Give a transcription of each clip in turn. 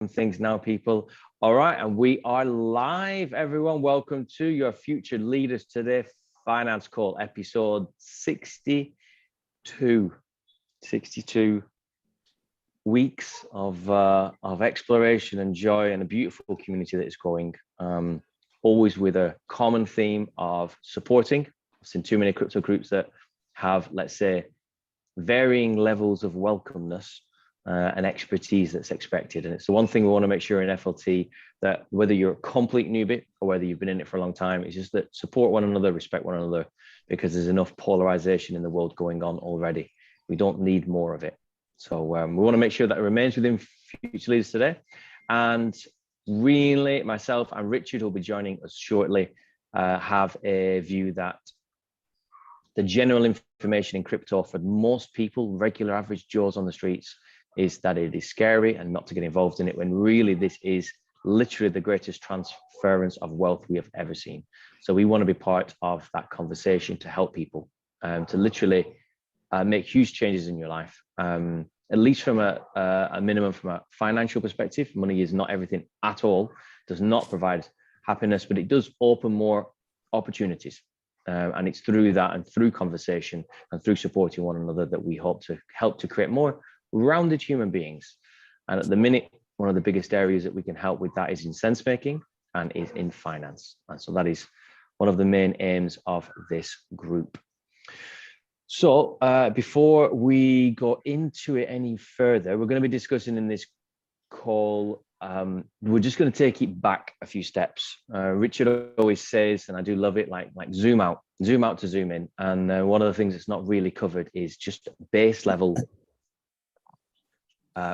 things now, people. All right, and we are live, everyone. Welcome to your Future Leaders Today Finance Call, episode 62. 62 weeks of exploration and joy and a beautiful community that is growing. Always with a common theme of supporting. I've seen too many crypto groups that have, let's say, varying levels of welcomeness and expertise that's expected. And it's the one thing we want to make sure in FLT, that whether you're a complete newbie or whether you've been in it for a long time, it's just that support one another, respect one another, because there's enough polarization in the world going on already. We don't need more of it. So we want to make sure that it remains within Future Leaders Today. And really, myself and Richard, who'll be joining us shortly, have a view that the general information in crypto for most people, regular average Joes on the streets, is that it is scary and not to get involved in it, when really this is literally the greatest transference of wealth we have ever seen. So we want to be part of that conversation to help people to literally make huge changes in your life. At least from a minimum, from a financial perspective. Money is not everything at all, does not provide happiness, but it does open more opportunities. And it's through that and through conversation and through supporting one another that we hope to help to create more rounded human beings. And at the minute, one of the biggest areas that we can help with that is in sense making and is in finance. And so that is one of the main aims of this group. So before we go into it any further, we're going to be discussing in this call, we're just going to take it back a few steps. Richard always says, and I do love it, like zoom out to zoom in. And one of the things that's not really covered is just base level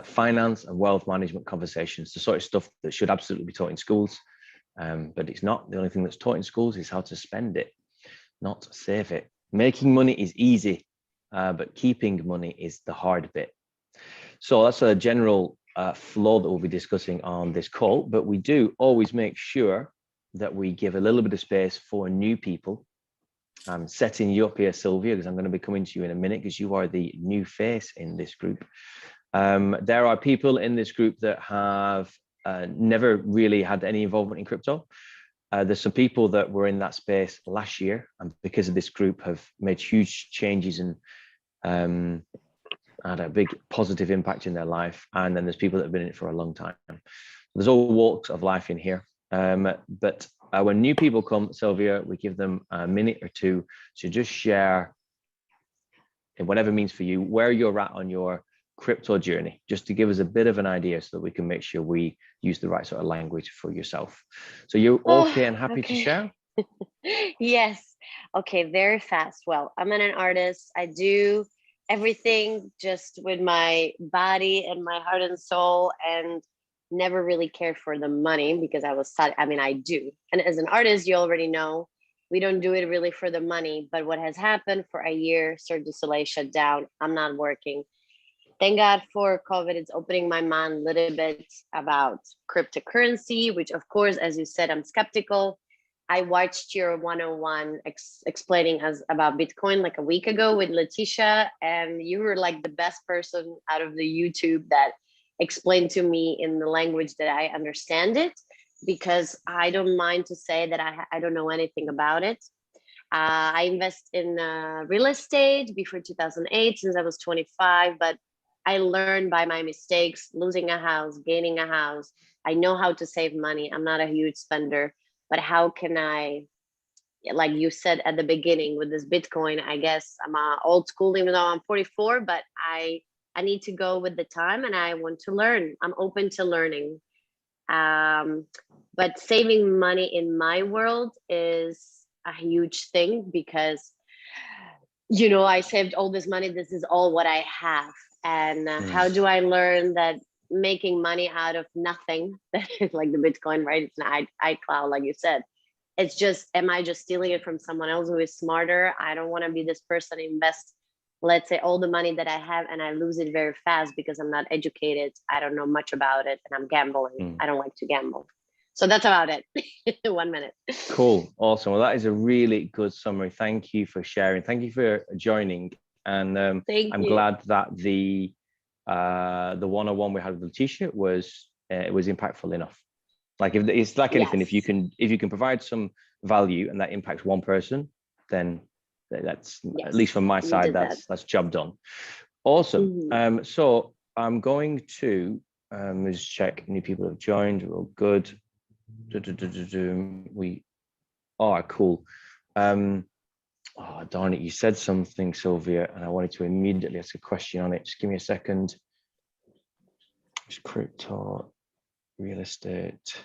finance and wealth management conversations, the sort of stuff that should absolutely be taught in schools, but it's not. The only thing that's taught in schools is how to spend it, not save it. Making money is easy, but keeping money is the hard bit. So that's a general flow that we'll be discussing on this call, but we do always make sure that we give a little bit of space for new people. I'm setting you up here, Sylvia, because I'm going to be coming to you in a minute, because you are the new face in this group. There are people in this group that have never really had any involvement in crypto. There's some people that were in that space last year, and because of this group have made huge changes and had a big positive impact in their life. And then there's people that have been in it for a long time. There's all walks of life in here. But when new people come, Sylvia, we give them a minute or two to just share, in whatever means for you, where you're at on your crypto journey, just to give us a bit of an idea so that we can make sure we use the right sort of language for yourself. So you're okay and happy to share? Yes. Okay, very fast. Well, I'm an artist. I do everything just with my body and my heart and soul, and never really cared for the money because I do. And as an artist, you already know, we don't do it really for the money. But what has happened for a year, Cirque du Soleil shut down. I'm not working. Thank God for COVID. It's opening my mind a little bit about cryptocurrency, which of course, as you said, I'm skeptical. I watched your 101 explaining us about Bitcoin like a week ago with Letitia, and you were like the best person out of the YouTube that explained to me in the language that I understand it, because I don't mind to say that I don't know anything about it. I invest in real estate before 2008 since I was 25, but I learned by my mistakes, losing a house, gaining a house. I know how to save money. I'm not a huge spender, but how can I, like you said at the beginning with this Bitcoin, I guess I'm old school, even though I'm 44, but I need to go with the time and I want to learn. I'm open to learning. But saving money in my world is a huge thing because, I saved all this money. This is all what I have. And how do I learn that making money out of nothing, like the Bitcoin, right? It's an iCloud, like you said. It's just, am I just stealing it from someone else who is smarter? I don't want to be this person invest, let's say, all the money that I have and I lose it very fast because I'm not educated. I don't know much about it and I'm gambling. I don't like to gamble. So that's about it. 1 minute. Cool. Awesome. Well, that is a really good summary. Thank you for sharing. Thank you for joining. And I'm glad that the 101 we had with Letitia was it was impactful enough. Like if it's like anything, if you can provide some value and that impacts one person, then that's at least from my side, that's job done. Awesome. So I'm going to let's check new people have joined. We're all good. We are cool. Oh, darn it, you said something, Sylvia, and I wanted to immediately ask a question on it. Just give me a second. Just crypto, real estate.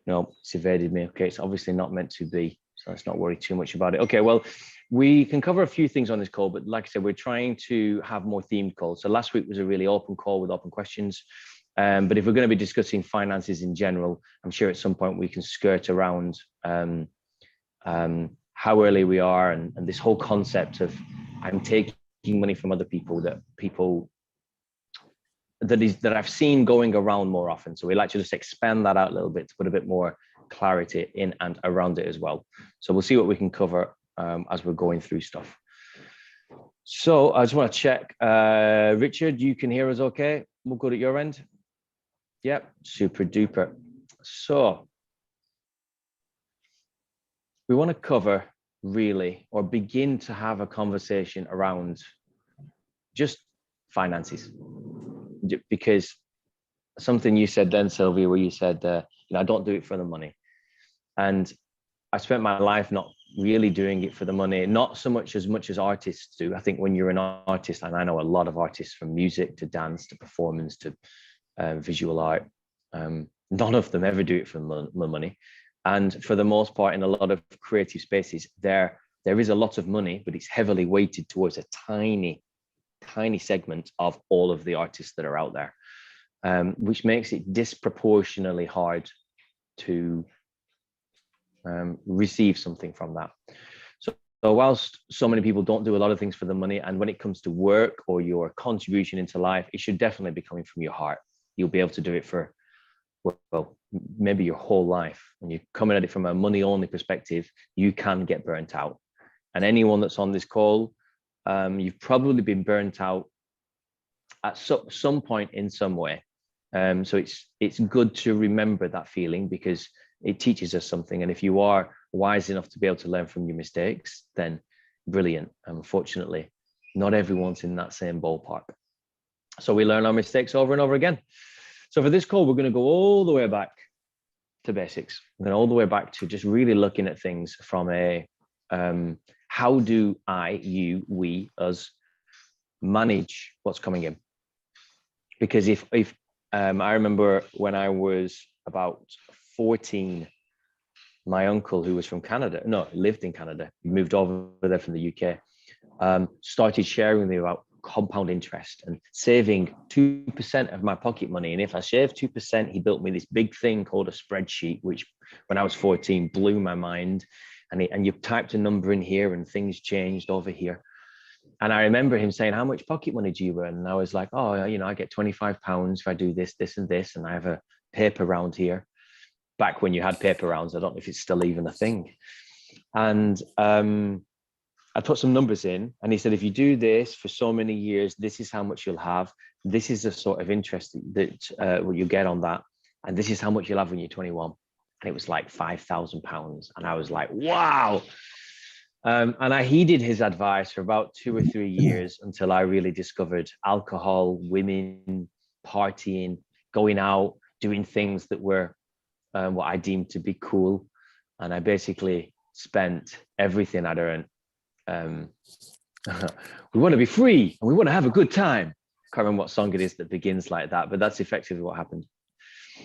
No, it's evaded me. Okay, it's obviously not meant to be, so let's not worry too much about it. Okay, well, we can cover a few things on this call, but like I said, we're trying to have more themed calls. So last week was a really open call with open questions. But if we're going to be discussing finances in general, I'm sure at some point we can skirt around how early we are and this whole concept of I'm taking money from other people that I've seen going around more often. So we like to just expand that out a little bit to put a bit more clarity in and around it as well. So we'll see what we can cover as we're going through stuff. So I just want to check, Richard, you can hear us okay? We're good at your end? Yep, super duper. So we want to cover really, or begin to have a conversation around just finances, because something you said then, Sylvia, where you said, I don't do it for the money. And I spent my life not really doing it for the money, not so much as artists do. I think when you're an artist, and I know a lot of artists from music to dance to performance to visual art, none of them ever do it for the money. And for the most part, in a lot of creative spaces, there is a lot of money, but it's heavily weighted towards a tiny segment of all of the artists that are out there, which makes it disproportionately hard to receive something from that. So whilst so many people don't do a lot of things for the money, and when it comes to work or your contribution into life, it should definitely be coming from your heart. You'll be able to do it for, well, maybe your whole life. When you're coming at it from a money only perspective, you can get burnt out. And anyone that's on this call, you've probably been burnt out at some point in some way. So it's good to remember that feeling, because it teaches us something. And if you are wise enough to be able to learn from your mistakes, then brilliant. Unfortunately, not everyone's in that same ballpark. So we learn our mistakes over and over again. So for this call, we're going to go all the way back to basics. We're going all the way back to just really looking at things from a how do we, us, manage what's coming in? Because if I remember when I was about 14, my uncle, who was from Canada, lived in Canada, moved over there from the UK, started sharing with me about compound interest and saving 2% of my pocket money. And if I saved 2%, he built me this big thing called a spreadsheet, which when I was 14 blew my mind. And you typed a number in here and things changed over here. And I remember him saying, how much pocket money do you earn? And I was like, oh, I get £25 if I do this, this, and this. And I have a paper round here. Back when you had paper rounds, I don't know if it's still even a thing. And I put some numbers in, and he said, if you do this for so many years, this is how much you'll have. This is the sort of interest that you get on that. And this is how much you'll have when you're 21. And it was like £5,000. And I was like, wow. And I heeded his advice for about 2 or 3 years until I really discovered alcohol, women, partying, going out, doing things that were what I deemed to be cool. And I basically spent everything I'd earned. We want to be free and we want to have a good time. Can't remember what song it is that begins like that, but that's effectively what happened.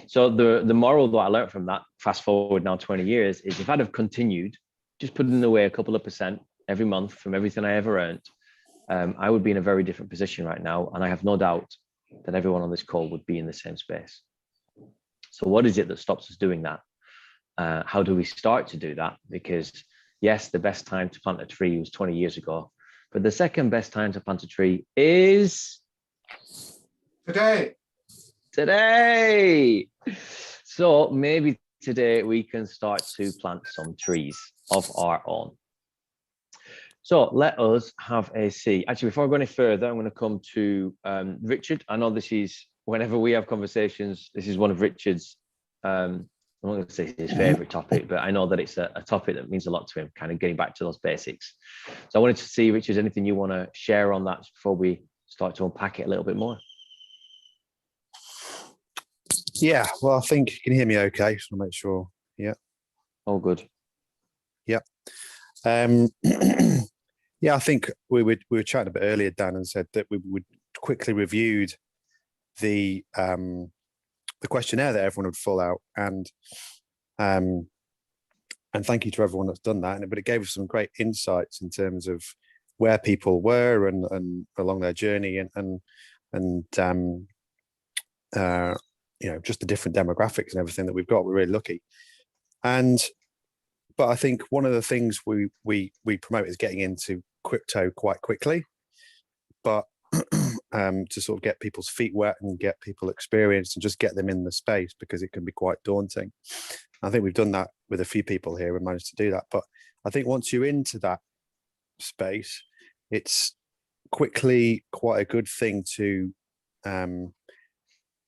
So the moral that I learned from that, fast forward now 20 years, is if I'd have continued just putting away a couple of percent every month from everything I ever earned, I would be in a very different position right now. And I have no doubt that everyone on this call would be in the same space. So what is it that stops us doing that? How do we start to do that? Because yes, the best time to plant a tree was 20 years ago, but the second best time to plant a tree is today. So maybe today we can start to plant some trees of our own. So let us have a see. Actually, before I go any further, I'm going to come to Richard. I know this is, whenever we have conversations, this is one of Richard's, I'm not going to say his favorite topic, but I know that it's a topic that means a lot to him, kind of getting back to those basics. So I wanted to see, Richard, anything you want to share on that before we start to unpack it a little bit more? Yeah, well, I think you can hear me okay. Just want to make sure. Yeah. All good. Yeah. Yeah, I think we were chatting a bit earlier, Dan, and said that we would quickly reviewed the questionnaire that everyone would fill out, and thank you to everyone that's done that. But it gave us some great insights in terms of where people were and along their journey, and you know, just the different demographics and everything that we've got. We're really lucky. But I think one of the things we promote is getting into crypto quite quickly, but to sort of get people's feet wet and get people experienced and just get them in the space, because it can be quite daunting. I think we've done that with a few people here and managed to do that. But I think once you're into that space, it's quickly quite a good thing to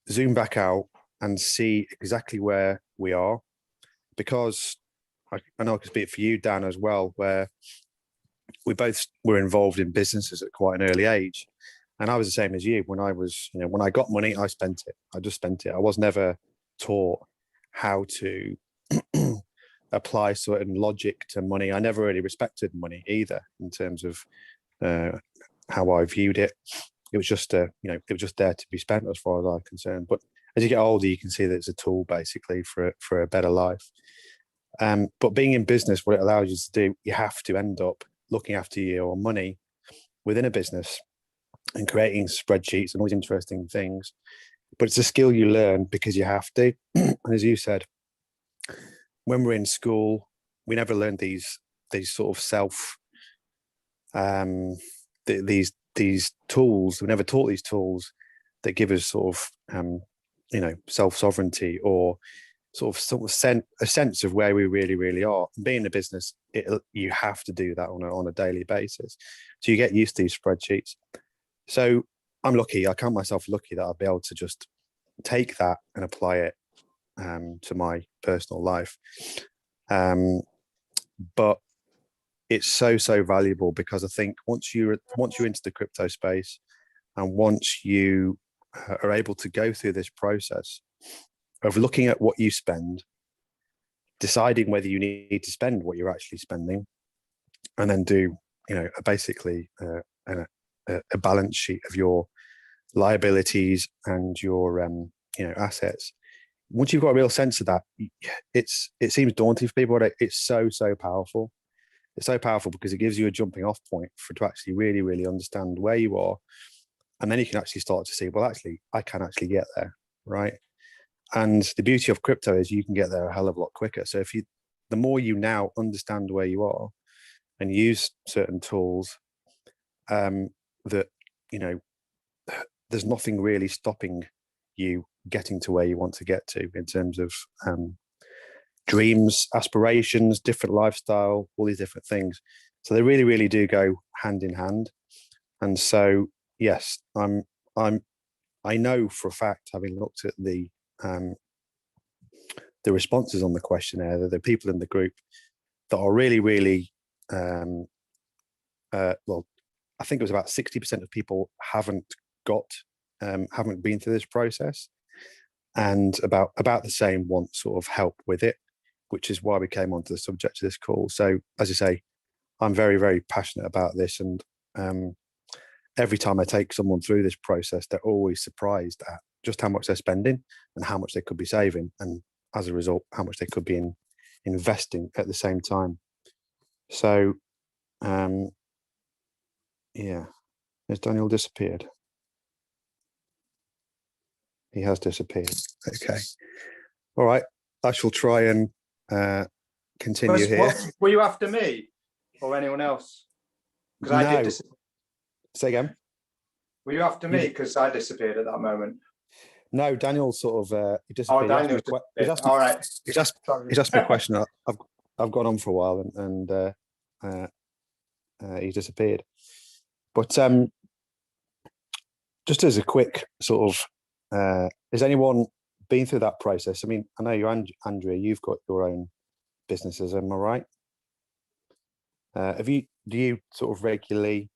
zoom back out and see exactly where we are, because I know I can speak for you, Dan, as well, where we both were involved in businesses at quite an early age. And I was the same as you. When I was, you know, when I got money, I spent it. I just spent it. I was never taught how to apply certain logic to money. I never really respected money either in terms of how I viewed it. It was just, you know, it was just there to be spent as far as I'm concerned. But as you get older, you can see that it's a tool basically for a better life. But being in business, what it allows you to do, you have to end up looking after your money within a business and creating spreadsheets and all these interesting things. But it's a skill you learn because you have to. And as you said, when we're in school, we never learned these sort of these tools. We never taught these tools that give us sort of you know, self-sovereignty or sort of a sense of where we really are. And being in a business, you have to do that on a daily basis. So you get used to these spreadsheets. So I'm lucky. I count myself lucky that I'll be able to just take that and apply it to my personal life. But it's so valuable, because I think once you're into the crypto space, and once you are able to go through this process of looking at what you spend, deciding whether you need to spend what you're actually spending, and then do, you know, basically a balance sheet of your liabilities and your you know, assets. Once you've got a real sense of that, it seems daunting for people, but it's so powerful. It's so powerful because it gives you a jumping off point to actually really understand where you are. And then you can actually start to see, well, actually, I can actually get there, right? And the beauty of crypto is you can get there a hell of a lot quicker. So the more you now understand where you are and use certain tools, that, you know, there's nothing really stopping you getting to where you want to get to in terms of dreams, aspirations, different lifestyle, all these different things. So they really do go hand in hand. And so, yes, I know for a fact, having looked at the responses on the questionnaire, that the people in the group that are really well, I think it was about 60% of people haven't been through this process, and about the same want sort of help with it, which is why we came onto the subject of this call. So as I say, I'm very passionate about this, and every time I take someone through this process, they're always surprised at just how much they're spending and how much they could be saving, and as a result, how much they could be investing at the same time. So yeah, has Daniel disappeared? He has disappeared. Okay. All right. I shall try and continue here. Were you after me or anyone else? Because I did disappear. Say again. Were you after me? Because I disappeared at that moment. No, Daniel sort of he disappeared. Oh, Daniel. All right. He's asked me a question. I've gone on for a while, and he disappeared. But just as a quick sort of, has anyone been through that process? I mean, I know you, Andrea, you've got your own businesses, am I right? Do you sort of regularly,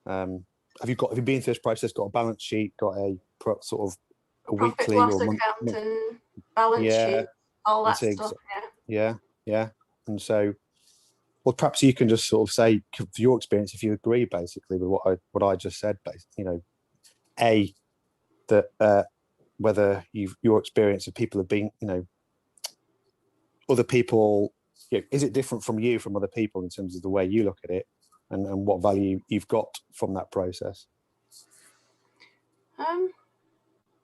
have you been through this process, got a balance sheet, got a sort of a Profit weekly loss or account and balance sheet, all that stuff, yeah. And so, well, perhaps you can just sort of say, for your experience, if you agree basically with what I just said, that whether your experience of people have been, other people, is it different from other people in terms of the way you look at it, and what value you've got from that process?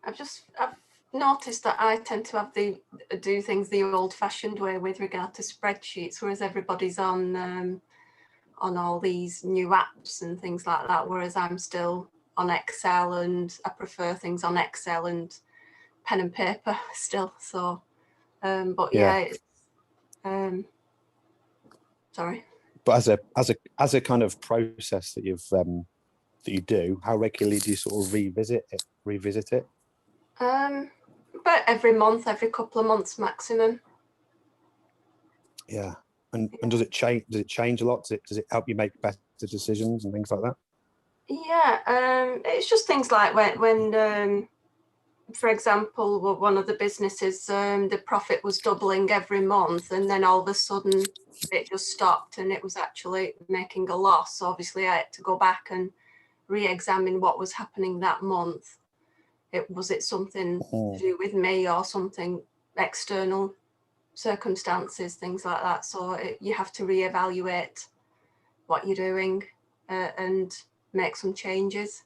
I've noticed that I tend to do things the old-fashioned way with regard to spreadsheets, whereas everybody's on all these new apps and things like that, whereas I'm still on Excel, and I prefer things on Excel and pen and paper still. So, but sorry. But as a kind of process that you do, how regularly do you sort of revisit it? About every month, every couple of months maximum. Yeah. And does it change a lot? Does it help you make better decisions and things like that? Yeah, it's just things like when for example, one of the businesses, the profit was doubling every month, and then all of a sudden it just stopped and it was actually making a loss. So obviously I had to go back and re-examine what was happening that month. Was it something to do with me or something external circumstances, things like that. So you have to re-evaluate what you're doing and make some changes.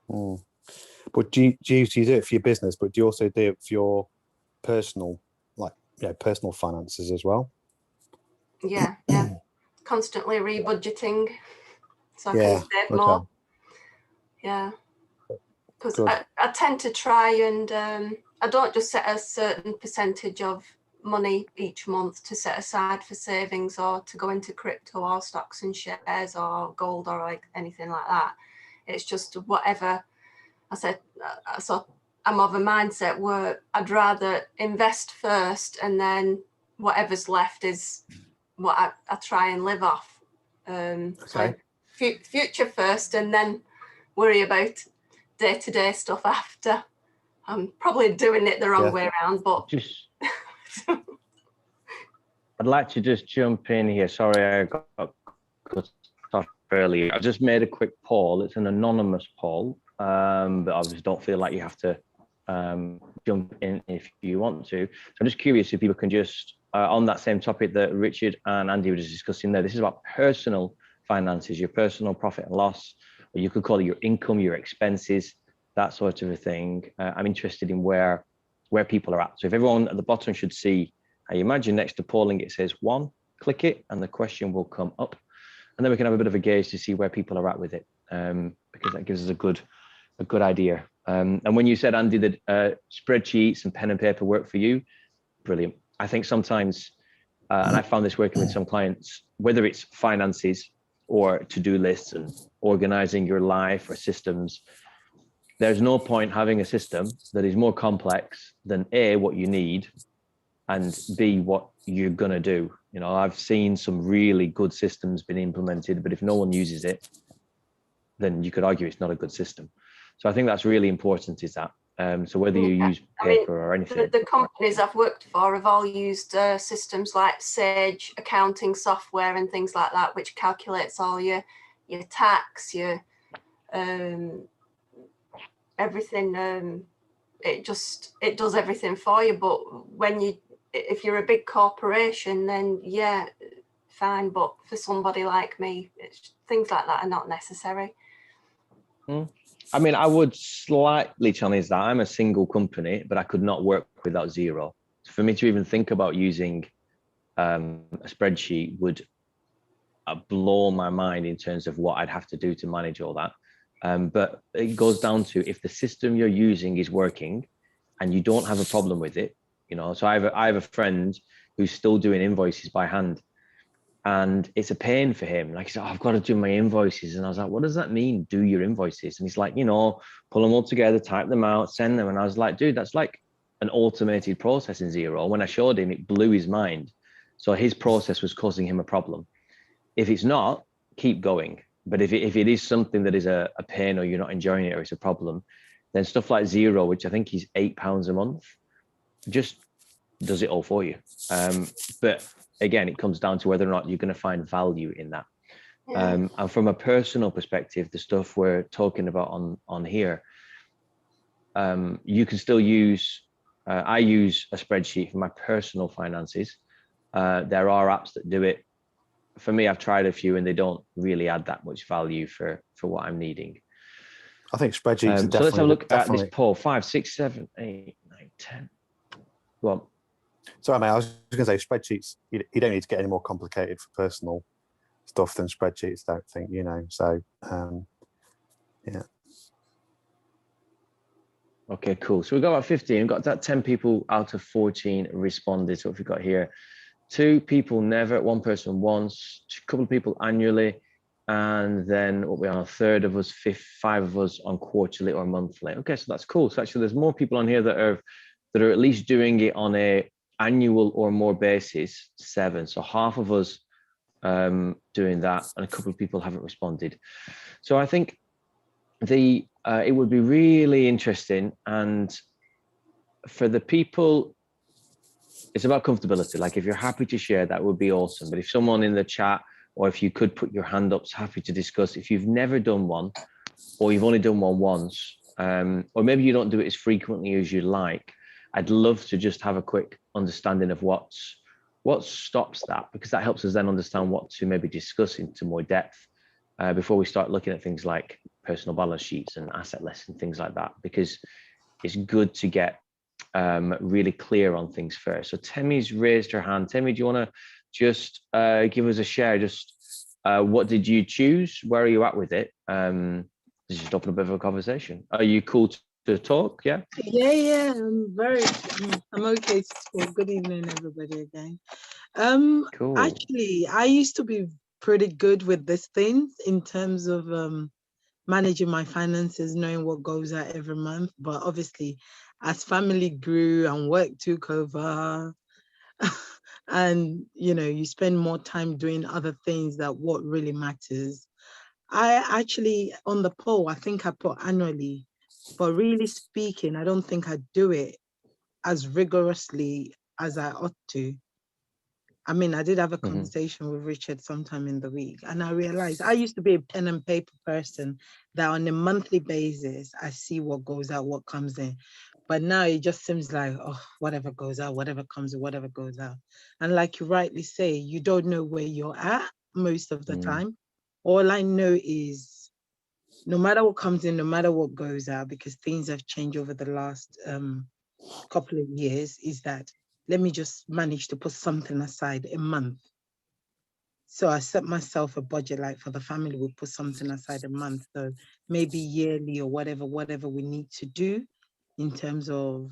But do you do it for your business, but do you also do it for your personal, personal finances as well? Yeah. Constantly rebudgeting so I can save more. Yeah. Because I tend to try and I don't just set a certain percentage of money each month to set aside for savings or to go into crypto or stocks and shares or gold or like anything like that. It's just whatever. I said, so I'm of a mindset where I'd rather invest first and then whatever's left is what I try and live off. So future first and then worry about day-to-day stuff after. I'm probably doing it the wrong way around, but I'd like to just jump in here. Sorry, I got cut off earlier. I just made a quick poll. It's an anonymous poll, but I just don't feel like you have to jump in if you want to. So I'm just curious if people can just, on that same topic that Richard and Andy were just discussing there, this is about personal finances, your personal profit and loss, or you could call it your income, your expenses, that sort of a thing. I'm interested in where people are at. So if everyone at the bottom should see, I imagine next to polling it says 1, click it and the question will come up, and then we can have a bit of a gauge to see where people are at with it, because that gives us a good idea. And when you said, Andy, that spreadsheets and pen and paper work for you, brilliant. I think sometimes, and I found this working with some clients, whether it's finances or to-do lists and organizing your life or systems, there's no point having a system that is more complex than A, what you need, and B, what you're going to do. I've seen some really good systems being implemented, but if no one uses it, then you could argue it's not a good system. So I think that's really important, is that. So whether you use paper or anything. The companies I've worked for have all used systems like Sage accounting software and things like that, which calculates all your tax, your everything. It does everything for you. But if you're a big corporation, then yeah, fine. But for somebody like me, things like that are not necessary. I mean, I would slightly challenge that. I'm a single company, but I could not work without Xero. For me to even think about using a spreadsheet would blow my mind in terms of what I'd have to do to manage all that. But it goes down to if the system you're using is working and you don't have a problem with it, So I have a friend who's still doing invoices by hand. And it's a pain for him. Like, he's like, oh, I've got to do my invoices. And I was like, what does that mean? Do your invoices? And he's like, you know, pull them all together, type them out, send them. And I was like, dude, that's like an automated process in Xero. When I showed him, it blew his mind. So his process was causing him a problem. If it's not, keep going. But if it is something that is a pain, or you're not enjoying it, or it's a problem, then stuff like Xero, which I think is £8 a month, just does it all for you. But again, it comes down to whether or not you're going to find value in that. Yeah. And from a personal perspective, the stuff we're talking about on here, you can still use, I use a spreadsheet for my personal finances. There are apps that do it. For me, I've tried a few and they don't really add that much value for what I'm needing. I think spreadsheets are so let's have a look at this definitely. poll. 5, 6, 7, 8, 9, 10. Go on. Sorry, mate, I was going to say spreadsheets, you don't need to get any more complicated for personal stuff than spreadsheets, I don't think, you know, so yeah. Okay, cool. So we've got about 15, we've got that 10 people out of 14 responded. So what we've got here, 2 people never, 1 person once, a couple of people annually, and then what we are, a third of us, 5 of us on quarterly or monthly. Okay, so that's cool. So actually there's more people on here that are at least doing it on a annual or more basis, 7. So half of us doing that, and a couple of people haven't responded. So I think it would be really interesting, and for the people, it's about comfortability. Like, if you're happy to share, that would be awesome. But if someone in the chat, or if you could put your hand up, happy to discuss. If you've never done one, or you've only done one once, or maybe you don't do it as frequently as you'd like, I'd love to just have a quick understanding of what stops that, because that helps us then understand what to maybe discuss into more depth before we start looking at things like personal balance sheets and asset lists and things like that, because it's good to get really clear on things first. So Temi's raised her hand. Temi, do you want to just give us a share? Just what did you choose? Where are you at with it? Just open a bit of a conversation. Are you cool to talk? Yeah. Yeah. I'm okay to talk. Good evening, everybody again. Cool. Actually, I used to be pretty good with these things in terms of managing my finances, knowing what goes out every month. But obviously, as family grew and work took over, and you spend more time doing other things that what really matters. I actually, on the poll, I think I put annually, but really speaking, I don't think I do it as rigorously as I ought to. I mean, I did have a conversation with Richard sometime in the week, and I realized I used to be a pen and paper person that on a monthly basis, I see what goes out, what comes in. But now it just seems like, oh, whatever goes out, whatever comes in, whatever goes out. And like you rightly say, you don't know where you're at most of the time. All I know is no matter what comes in, no matter what goes out, because things have changed over the last couple of years, is that let me just manage to put something aside a month. So I set myself a budget, like for the family, we put something aside a month. So maybe yearly or whatever we need to do in terms of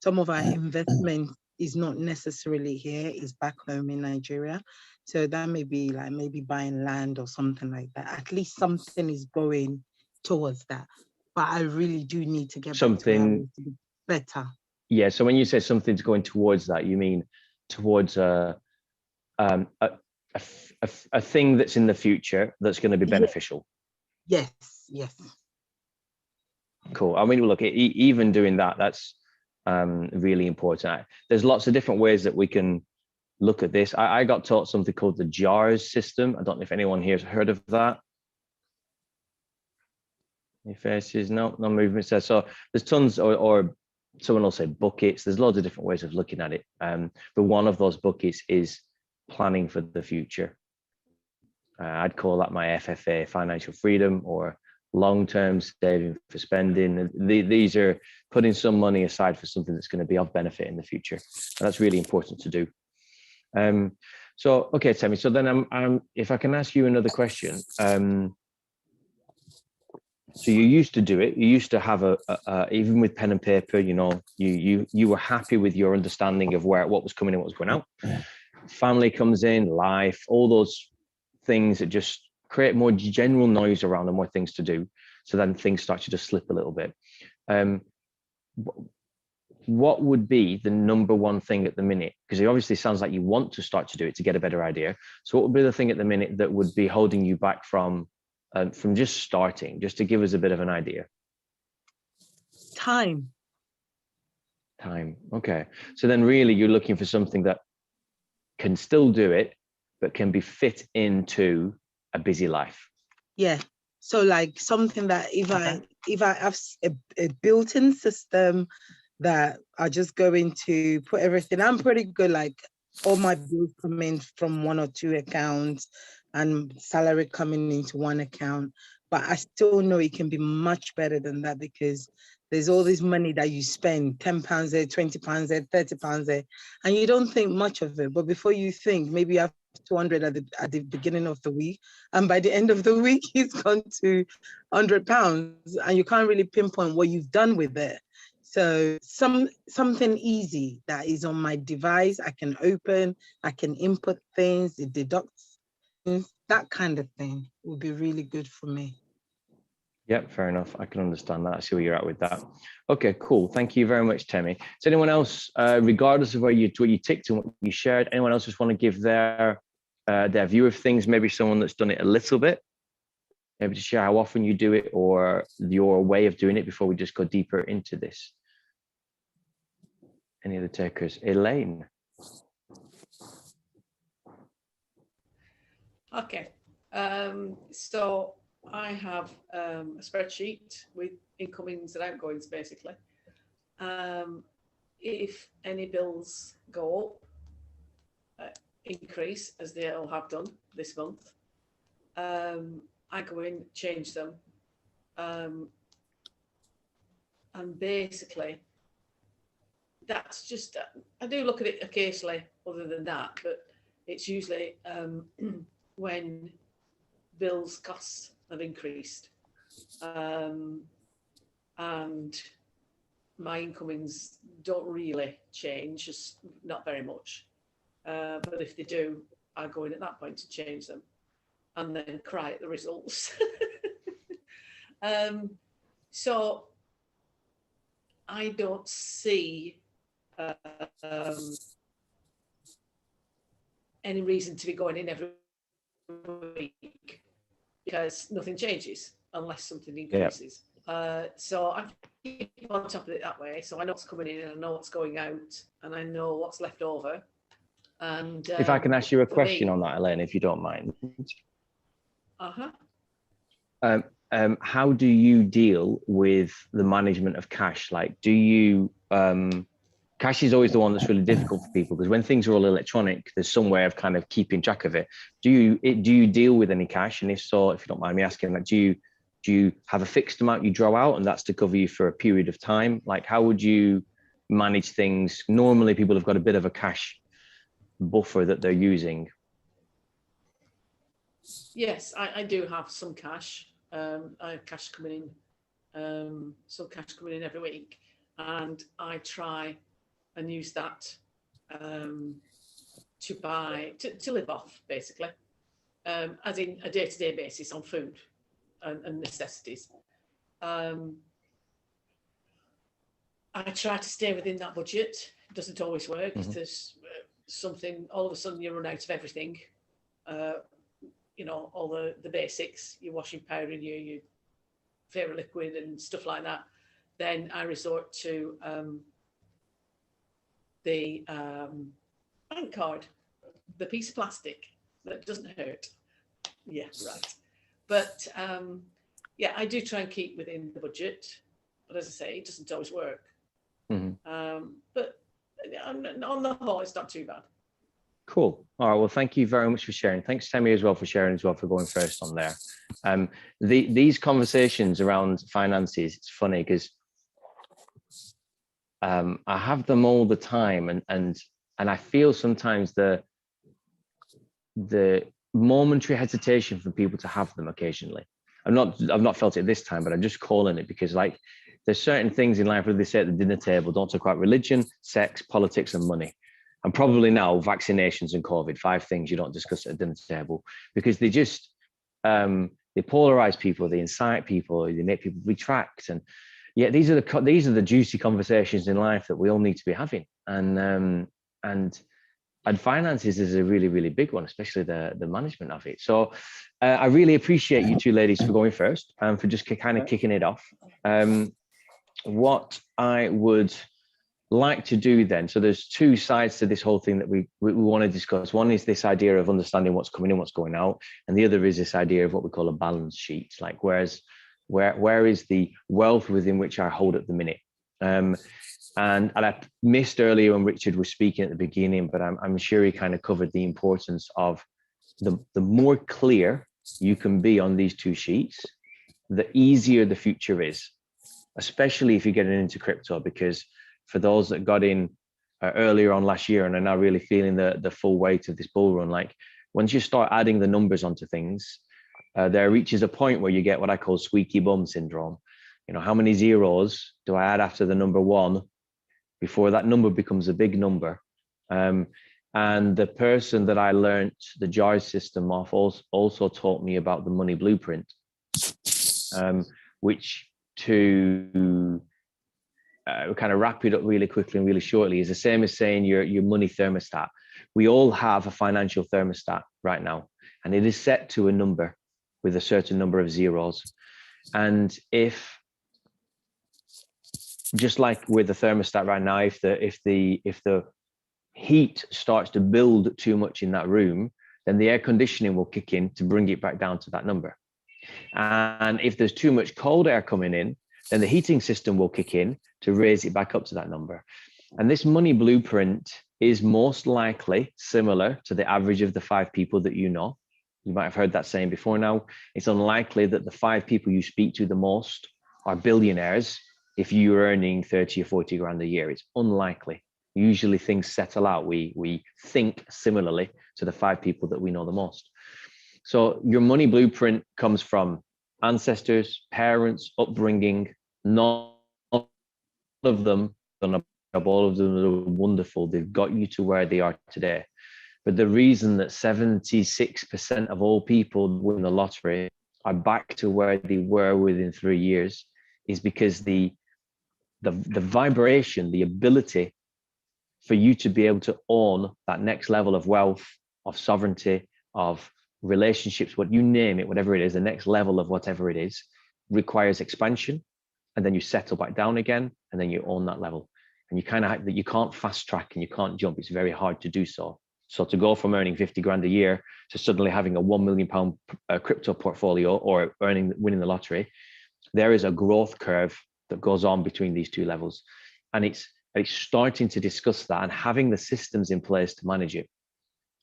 some of our investment is not necessarily here, is back home in Nigeria. So that may be like maybe buying land or something like that. At least something is going towards that. But I really do need to get something better. Yeah. So when you say something's going towards that, you mean towards a thing that's in the future that's going to be beneficial. Yes. Cool. I mean, look, even doing that, that's really important. There's lots of different ways that we can look at this. I got taught something called the JARS system. I don't know if anyone here has heard of that. Any faces? No movement. So there's tons, or someone will say buckets. There's loads of different ways of looking at it. But one of those buckets is planning for the future. I'd call that my FFA, financial freedom, or long-term saving for spending. These are putting some money aside for something that's going to be of benefit in the future. And that's really important to do. So, okay, Temi, so then if I can ask you another question. So you used to do it. You used to have even with pen and paper, you were happy with your understanding of what was coming in, what was going out. family comes in, life, all those things that just create more general noise around and more things to do. So then things start to just slip a little bit. What would be the number one thing at the minute? Because it obviously sounds like you want to start to do it to get a better idea. So what would be the thing at the minute that would be holding you back from just starting, just to give us a bit of an idea? Time. Okay. So then really you're looking for something that can still do it, but can be fit into a busy life. Yeah. So like something that if I have a built-in system that are just going to put everything, I'm pretty good, like all my bills come in from one or two accounts and salary coming into one account. But I still know it can be much better than that, because there's all this money that you spend, £10 there, £20 there, £30 there, and you don't think much of it. But before you think, maybe you have 200 at the beginning of the week, and by the end of the week, it's gone to £100, and you can't really pinpoint what you've done with it. So something easy that is on my device, I can open, I can input things, it deducts things, that kind of thing would be really good for me. Yep, fair enough. I can understand that. I see where you're at with that. Okay, cool. Thank you very much, Temi. Does anyone else, regardless of what you ticked and what you shared, anyone else just want to give their view of things? Maybe someone that's done it a little bit, maybe to share how often you do it or your way of doing it before we just go deeper into this. Any other takers? Elaine. Okay, so I have a spreadsheet with incomings and outgoings, basically. If any bills go up, increase, as they all have done this month, I go in, change them. And basically, that's just, I do look at it occasionally other than that, but it's usually when bills costs have increased, and my incomings don't really change, just not very much. But if they do, I go in at that point to change them and then cry at the results. So I don't see any reason to be going in every week, because nothing changes unless something increases. Yeah. So I keep on top of it that way. So I know what's coming in and I know what's going out and I know what's left over. And if I can ask you a question on that, Elaine, if you don't mind. How do you deal with the management of cash? Like, do you, cash is always the one that's really difficult for people, because when things are all electronic, there's some way of kind of keeping track of it. Do you deal with any cash? And if so, if you don't mind me asking, like, do you have a fixed amount you draw out and that's to cover you for a period of time? Like, how would you manage things? Normally people have got a bit of a cash buffer that they're using. Yes, I do have some cash. I have cash coming in, some cash coming in every week, and I try and use that to buy, to live off, basically, as in a day-to-day basis on food and necessities. I try to stay within that budget. It doesn't always work. Mm-hmm. There's something, all of a sudden you run out of everything. You know, all the basics, your washing powder and your favourite liquid and stuff like that. Then I resort to the bank card, the piece of plastic that doesn't hurt. Yeah, right. But yeah, I do try and keep within the budget. But as I say, it doesn't always work. Mm-hmm. But on the whole, it's not too bad. Cool. All right. Well, thank you very much for sharing. Thanks, Temi, as well, for sharing as well, for going first on there. These conversations around finances, it's funny because I have them all the time, and I feel sometimes the momentary hesitation for people to have them occasionally. I've not felt it this time, but I'm just calling it because, like, there's certain things in life where they say at the dinner table, don't talk about religion, sex, politics, and money. and probably now vaccinations and COVID, 5 things you don't discuss at a dinner table, because they just, they polarize people, they incite people, they make people retract. And yeah, these are the juicy conversations in life that we all need to be having. And finances is a really, really big one, especially the management of it. So I really appreciate you two ladies for going first and for just kind of kicking it off. What I would like to do then, so there's 2 sides to this whole thing that we want to discuss. One is this idea of understanding what's coming in, what's going out, and the other is this idea of what we call a balance sheet, like where is the wealth within which I hold at the minute. And I missed earlier when Richard was speaking at the beginning, but I'm sure he kind of covered the importance of the more clear you can be on these 2 sheets, the easier the future is, especially if you're getting into crypto, because for those that got in earlier on last year and are now really feeling the full weight of this bull run, like once you start adding the numbers onto things, there reaches a point where you get what I call squeaky bum syndrome. You know, how many zeros do I add after the number 1 before that number becomes a big number? And the person that I learned the JARS system off also taught me about the money blueprint, which to kind of wrap it up really quickly and really shortly is the same as saying your money thermostat. We all have a financial thermostat right now, and it is set to a number with a certain number of zeros. And if, just like with the thermostat right now, if the heat starts to build too much in that room, then the air conditioning will kick in to bring it back down to that number. And if there's too much cold air coming in, then the heating system will kick in to raise it back up to that number. And this money blueprint is most likely similar to the average of the 5 people that you know. You might have heard that saying before now. It's unlikely that the 5 people you speak to the most are billionaires if you're earning 30 or 40 grand a year. It's unlikely. Usually things settle out. We think similarly to the 5 people that we know the most. So your money blueprint comes from ancestors, parents, upbringing. None of them, all of them are wonderful. They've got you to where they are today. But the reason that 76% of all people win the lottery are back to where they were within 3 years is because the vibration, the ability for you to be able to own that next level of wealth, of sovereignty, of relationships, what you name it, whatever it is, the next level of whatever it is, requires expansion. And then you settle back down again, and then you own that level. And you kind of, you can't fast track and you can't jump. It's very hard to do so. So to go from earning 50 grand a year to suddenly having a £1 million crypto portfolio or winning the lottery, there is a growth curve that goes on between these 2 levels. And it's starting to discuss that and having the systems in place to manage it.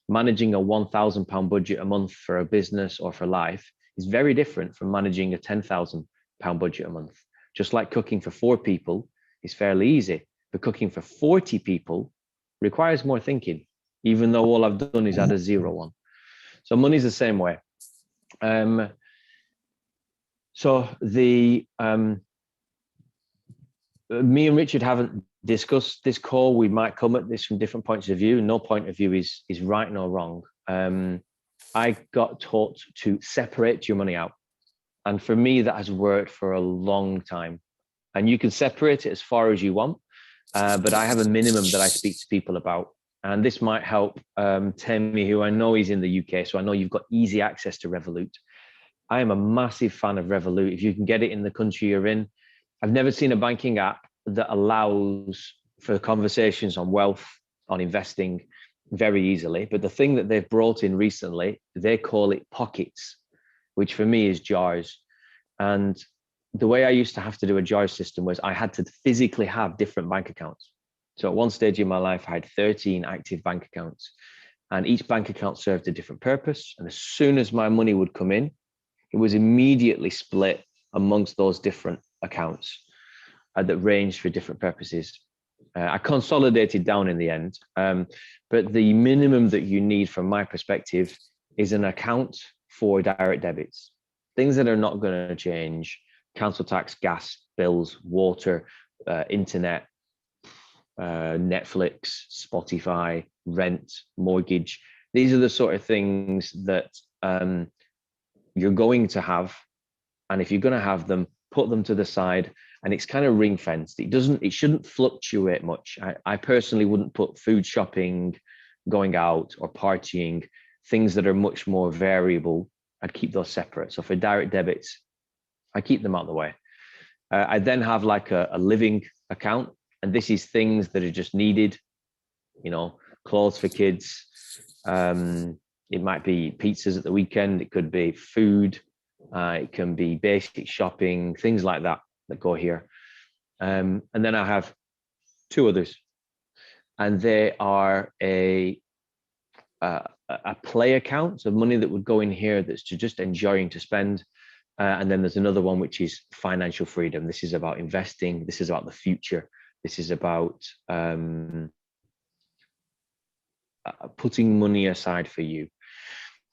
Managing a £1,000 budget a month for a business or for life is very different from managing a £10,000 budget a month. Just like cooking for 4 people is fairly easy, but cooking for 40 people requires more thinking, even though all I've done is add a 0 on. So money's the same way. So me and Richard haven't discussed this call. We might come at this from different points of view. No point of view is right nor wrong. I got taught to separate your money out. And for me, that has worked for a long time. And you can separate it as far as you want, but I have a minimum that I speak to people about. And this might help Temi, who I know is in the UK, so I know you've got easy access to Revolut. I am a massive fan of Revolut. If you can get it in the country you're in. I've never seen a banking app that allows for conversations on wealth, on investing very easily. But the thing that they've brought in recently, they call it pockets, which for me is jars. And the way I used to have to do a jar system was I had to physically have different bank accounts. So at one stage in my life, I had 13 active bank accounts, and each bank account served a different purpose. And as soon as my money would come in, it was immediately split amongst those different accounts that ranged for different purposes. I consolidated down in the end, but the minimum that you need from my perspective is an account for direct debits, things that are not going to change: council tax, gas bills, water, internet, Netflix, Spotify, rent, mortgage. These are the sort of things that you're going to have. And if you're going to have them, put them to the side, and it's kind of ring fenced. It shouldn't fluctuate much. I personally wouldn't put food shopping, going out or partying, things that are much more variable. I'd keep those separate. So for direct debits, I keep them out of the way. I then have like a living account, and this is things that are just needed, you know, clothes for kids. It might be pizzas at the weekend. It could be food. It can be basic shopping, things like that go here. And then I have two others, and they are a play account, so money that would go in here that's just enjoying to spend. And then there's another one, which is financial freedom. This is about investing. This is about the future. This is about putting money aside for you.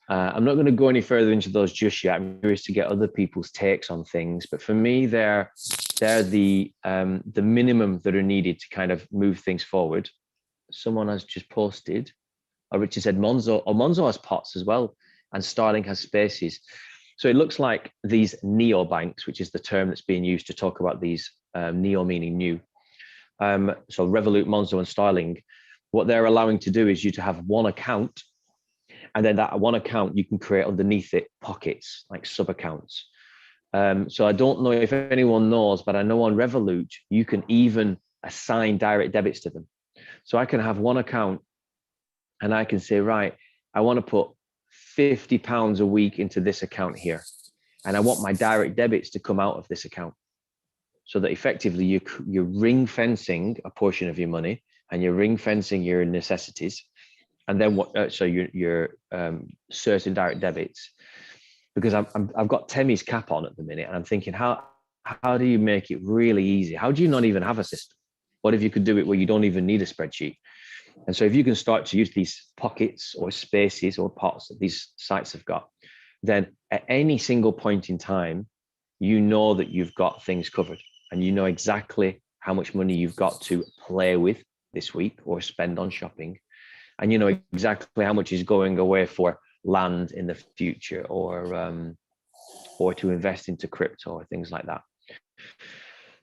I'm not going to go any further into those just yet. I'm curious to get other people's takes on things. But for me, they're the minimum that are needed to kind of move things forward. Someone has just posted, Richard said Monzo has pots as well, and Starling has spaces. So it looks like these neobanks, which is the term that's being used to talk about these, neo meaning new. So Revolut, Monzo, and Starling, what they're allowing to do is you to have one account, and then that one account you can create underneath it pockets, like sub accounts. So I don't know if anyone knows, but I know on Revolut you can even assign direct debits to them. So I can have one account, and I can say, right, I want to put £50 a week into this account here, and I want my direct debits to come out of this account, so that effectively you're ring fencing a portion of your money, and you're ring fencing your necessities, and then so your certain direct debits. Because I've got Temi's cap on at the minute, and I'm thinking, how do you make it really easy? How do you not even have a system? What if you could do it where you don't even need a spreadsheet? And so if you can start to use these pockets or spaces or pots that these sites have got, then at any single point in time, you know that you've got things covered, and you know exactly how much money you've got to play with this week or spend on shopping. And you know exactly how much is going away for land in the future, or to invest into crypto or things like that.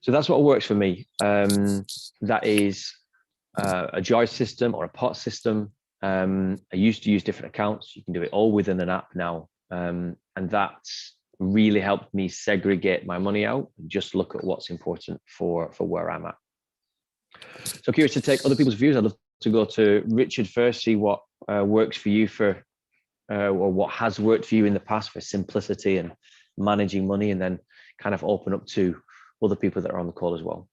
So that's what works for me. That is a Joy system or a pot system. I used to use different accounts. You can do it all within an app now. And that's really helped me segregate my money out and just look at what's important for where I'm at. So curious to take other people's views. I'd love to go to Richard first, see what works for you or what has worked for you in the past for simplicity and managing money, and then kind of open up to other people that are on the call as well.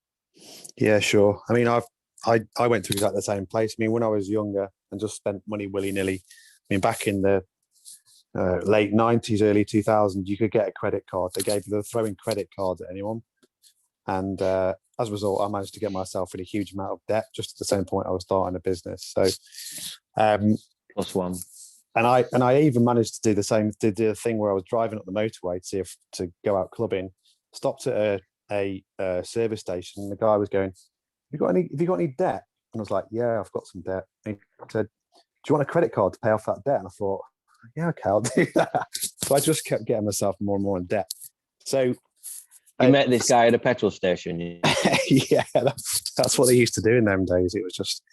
Yeah, sure. I mean, I went to exactly the same place. I mean, when I was younger and just spent money willy-nilly, I mean, back in the late 90s, early 2000s, you could get a credit card. They were throwing credit cards at anyone. And as a result, I managed to get myself in a huge amount of debt just at the same point I was starting a business. So, plus one. And I even managed to do the same. Did the thing where I was driving up the motorway to go out clubbing. Stopped at a service station, and the guy was going, Have you got any debt? And I was like, yeah, I've got some debt. And he said, do you want a credit card to pay off that debt? And I thought, yeah, okay, I'll do that. So I just kept getting myself more and more in debt. So you met this guy at a petrol station. Yeah, that's what they used to do in them days. It was just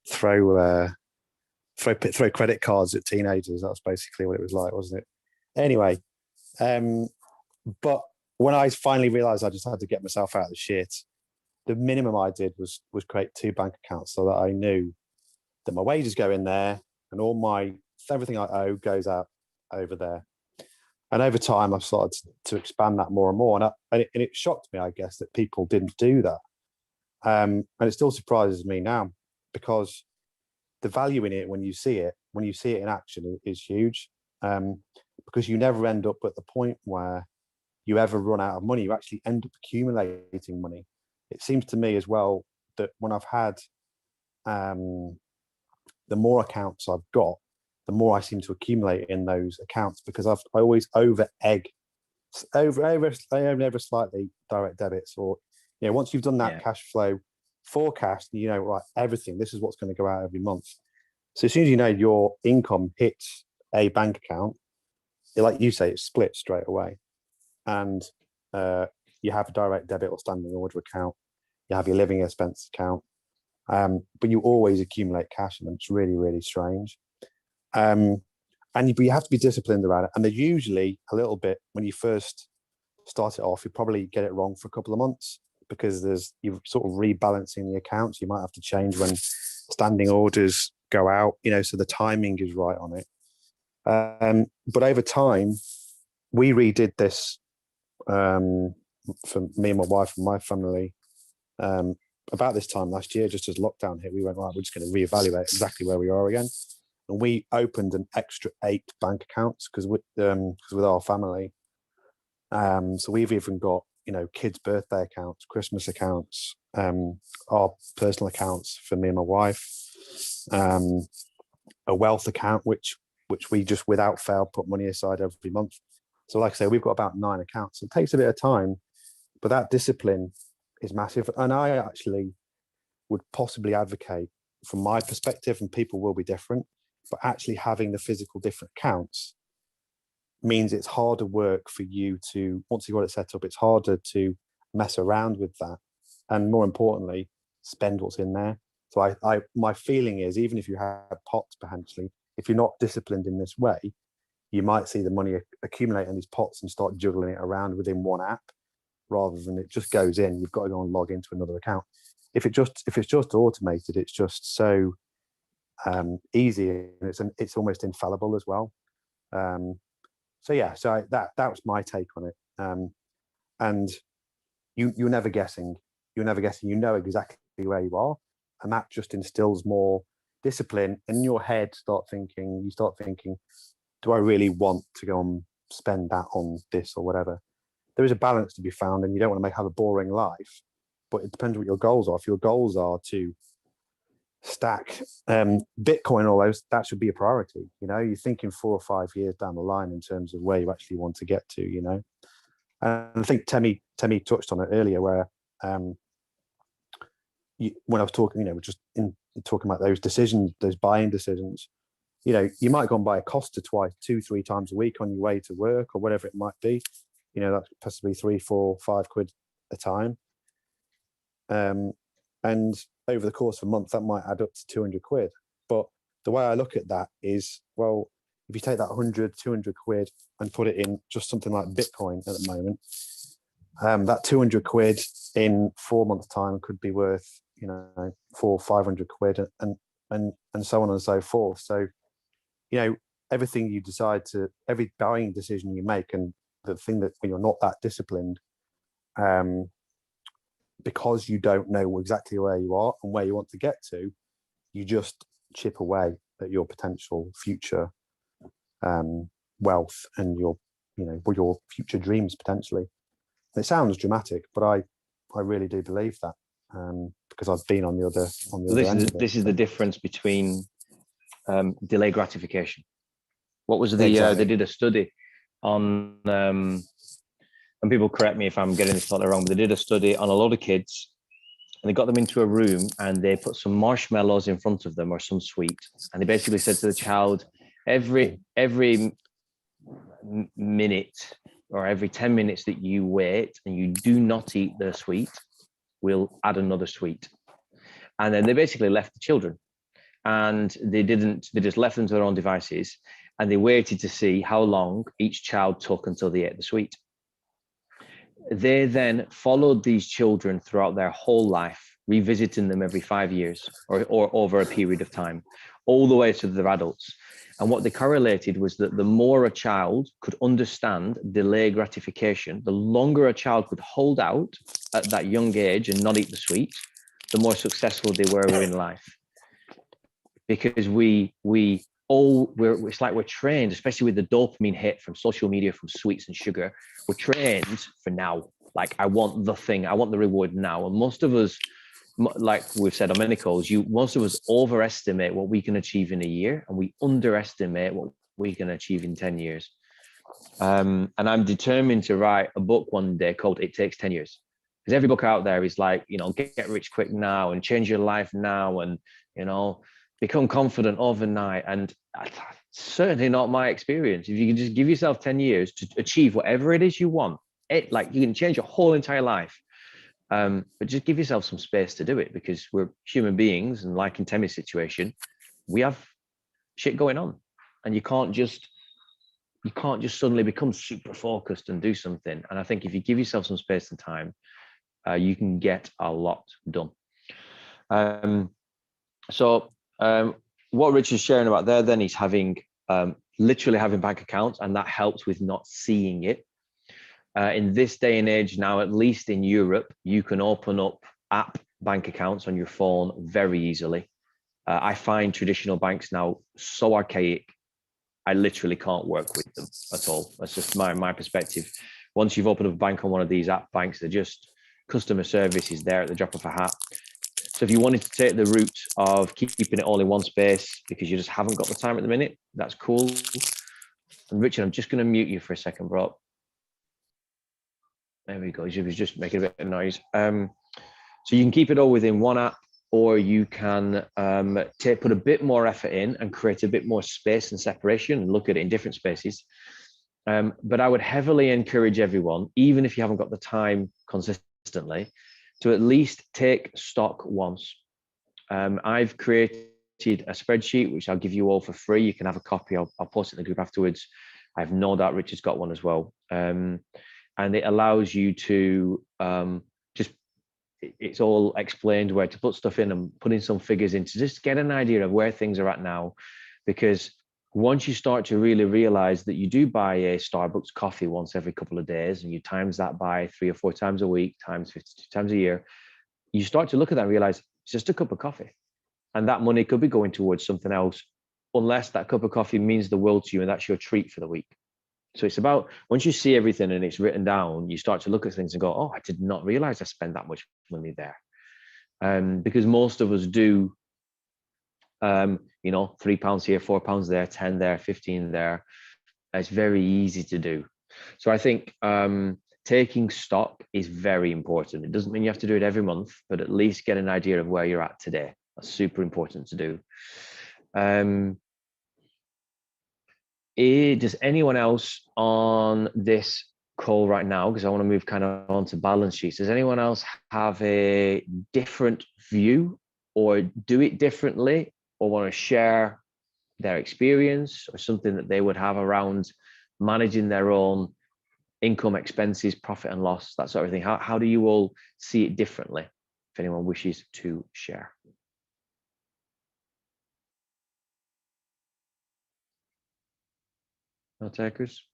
throw credit cards at teenagers. That's basically what it was like, wasn't it? Anyway, but when I finally realized I just had to get myself out of the shit, the minimum I did was create 2 bank accounts, so that I knew that my wages go in there and everything I owe goes out over there. And over time, I've started to expand that more and more. And it shocked me, I guess, that people didn't do that. And it still surprises me now, because the value in it, when you see it in action, is huge. Because you never end up at the point where you ever run out of money. You actually end up accumulating money. It seems to me as well that when I've had, the more accounts I've got, the more I seem to accumulate in those accounts, because I always over slightly direct debits, or once you've done that cash flow forecast, you know, right, everything, this is what's going to go out every month. So as soon as you know your income hits a bank account, like you say, it's split straight away. And you have a direct debit or standing order account, you have your living expense account, but you always accumulate cash, and it's really, really strange. But you have to be disciplined around it. And they're usually a little bit, when you first start it off, you probably get it wrong for a couple of months, because you're sort of rebalancing the accounts. You might have to change when standing orders go out, you know, so the timing is right on it. But over time, we redid this for me and my wife and my family about this time last year, just as lockdown hit. We went, right, we're just going to reevaluate exactly where we are again. And we opened an extra 8 bank accounts because with our family. So we've even got, you know, kids' birthday accounts, Christmas accounts, our personal accounts for me and my wife, a wealth account, which we just without fail put money aside every month. So like I say, we've got about 9 accounts. It takes a bit of time, but that discipline is massive. And I actually would possibly advocate, from my perspective, and people will be different, but actually having the physical different accounts means it's harder work for you to, once you've got it set up, it's harder to mess around with that. And more importantly, spend what's in there. So my feeling is, even if you have pots potentially, if you're not disciplined in this way, you might see the money accumulate in these pots and start juggling it around within one app, rather than it just goes in. You've got to go and log into another account. If it's just automated, it's just so easy, and it's almost infallible as well. So that was my take on it. And you're never guessing. You know exactly where you are, and that just instills more discipline in your head. You start thinking, do I really want to go and spend that on this or whatever? There is a balance to be found, and you don't want to have a boring life, but it depends what your goals are. If your goals are to stack Bitcoin, all those, that should be a priority. You know, you're thinking 4 or 5 years down the line in terms of where you actually want to get to, you know. And I think Temi touched on it earlier, where when I was talking, you know, just talking about those decisions, those buying decisions, you know, you might go and buy a Costa twice, 2-3 times a week on your way to work or whatever it might be. You know, that's possibly 3, 4, 5 quid a time. And over the course of a month, that might add up to 200 quid. But the way I look at that is, well, if you take that 100, 200 quid and put it in just something like Bitcoin at the moment, that 200 quid in 4 months' time could be worth, you know, 400 or 500 quid and so on and so forth. So, you know, everything you decide to, every buying decision you make, and the thing that when you're not that disciplined, because you don't know exactly where you are and where you want to get to, you just chip away at your potential future wealth and your future dreams potentially. It sounds dramatic, but I really do believe that, because I've been on the other end of it. This is the difference between delay gratification. What was the Exactly. they did a study on and people correct me if I'm getting this totally wrong, but they did a study on a lot of kids, and they got them into a room and they put some marshmallows in front of them or some sweet, and they basically said to the child, every minute or every 10 minutes that you wait and you do not eat the sweet, we'll add another sweet. And then they basically left the children, and they just left them to their own devices, and they waited to see how long each child took until they ate the sweet. They then followed these children throughout their whole life, revisiting them every 5 years or over a period of time, all the way to their adults. And what they correlated was that the more a child could understand delay gratification, the longer a child could hold out at that young age and not eat the sweet, the more successful they were in life. Because it's like we're trained, especially with the dopamine hit from social media, from sweets and sugar, we're trained for now. Like, I want the thing, I want the reward now. And most of us, like we've said on many calls, most of us overestimate what we can achieve in a year, and we underestimate what we can achieve in 10 years. And I'm determined to write a book one day called It Takes 10 Years. because every book out there is like, get rich quick now and change your life now and, become confident overnight. And that's certainly not my experience. If you can just give yourself 10 years to achieve whatever it is you want, you can change your whole entire life. But just give yourself some space to do it, because we're human beings, and like in Temi's situation, we have shit going on, and you can't just suddenly become super focused and do something. And I think if you give yourself some space and time, you can get a lot done. What Richard's sharing about there then is literally having bank accounts, and that helps with not seeing it. In this day and age now, at least in Europe, you can open up app bank accounts on your phone very easily. I find traditional banks now so archaic, I literally can't work with them at all. That's just my perspective. Once you've opened up a bank on one of these app banks, they're just, customer service is there at the drop of a hat. So if you wanted to take the route of keeping it all in one space because you just haven't got the time at the minute, that's cool. And Richard, I'm just going to mute you for a second, bro. There we go. He was just making a bit of noise. So you can keep it all within one app, or you can put a bit more effort in and create a bit more space and separation and look at it in different spaces. But I would heavily encourage everyone, even if you haven't got the time consistently, to at least take stock once. I've created a spreadsheet, which I'll give you all for free. You can have a copy. I'll post it in the group afterwards. I have no doubt Richard's got one as well. And it allows you to it's all explained where to put stuff in and putting some figures in to just get an idea of where things are at now. Because once you start to really realize that you do buy a Starbucks coffee once every couple of days, and you times that by 3 or 4 times a week, times 52 times a year, you start to look at that and realize it's just a cup of coffee. And that money could be going towards something else, unless that cup of coffee means the world to you and that's your treat for the week. So it's about, once you see everything and it's written down, you start to look at things and go, oh, I did not realize I spent that much money there. Because most of us do, £3 here, £4 there, 10 there, 15 there. It's very easy to do. So I think taking stock is very important. It doesn't mean you have to do it every month, but at least get an idea of where you're at today. That's super important to do. Does anyone else on this call right now, because I want to move kind of on to balance sheets, does anyone else have a different view or do it differently, or want to share their experience or something that they would have around managing their own income, expenses, profit and loss, that sort of thing? How do you all see it differently, if anyone wishes to share? No takers?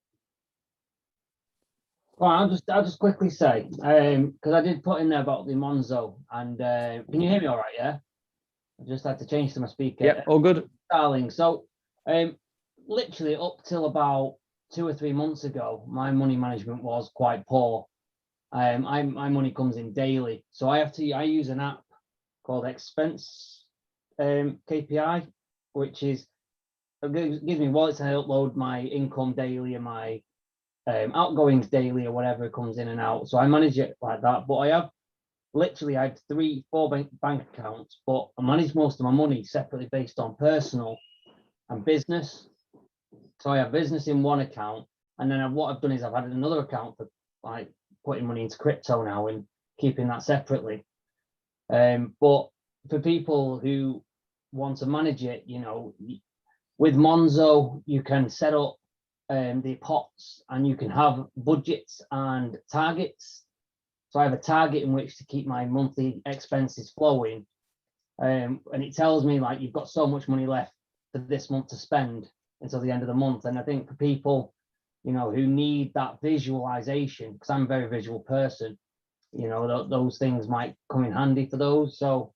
Well, I'll just quickly say, because I did put in there about the Monzo, and can you hear me all right? Yeah, I just had to change to my speaker. Yeah, all good. Darling. So, literally up till about 2 or 3 months ago, my money management was quite poor. My money comes in daily, so I use an app called Expense KPI, which gives me wallets and I upload my income daily and my outgoings daily or whatever comes in and out. So I manage it like that. But I have 3-4 bank accounts, but I manage most of my money separately based on personal and business. So I have business in one account, and then what I've done is I've added another account for like putting money into crypto now and keeping that separately. But for people who want to manage it, with Monzo, you can set up the pots and you can have budgets and targets. So I have a target in which to keep my monthly expenses flowing. And it tells me like you've got so much money left for this month to spend until the end of the month. And I think for people, who need that visualization, because I'm a very visual person, those things might come in handy for those. So,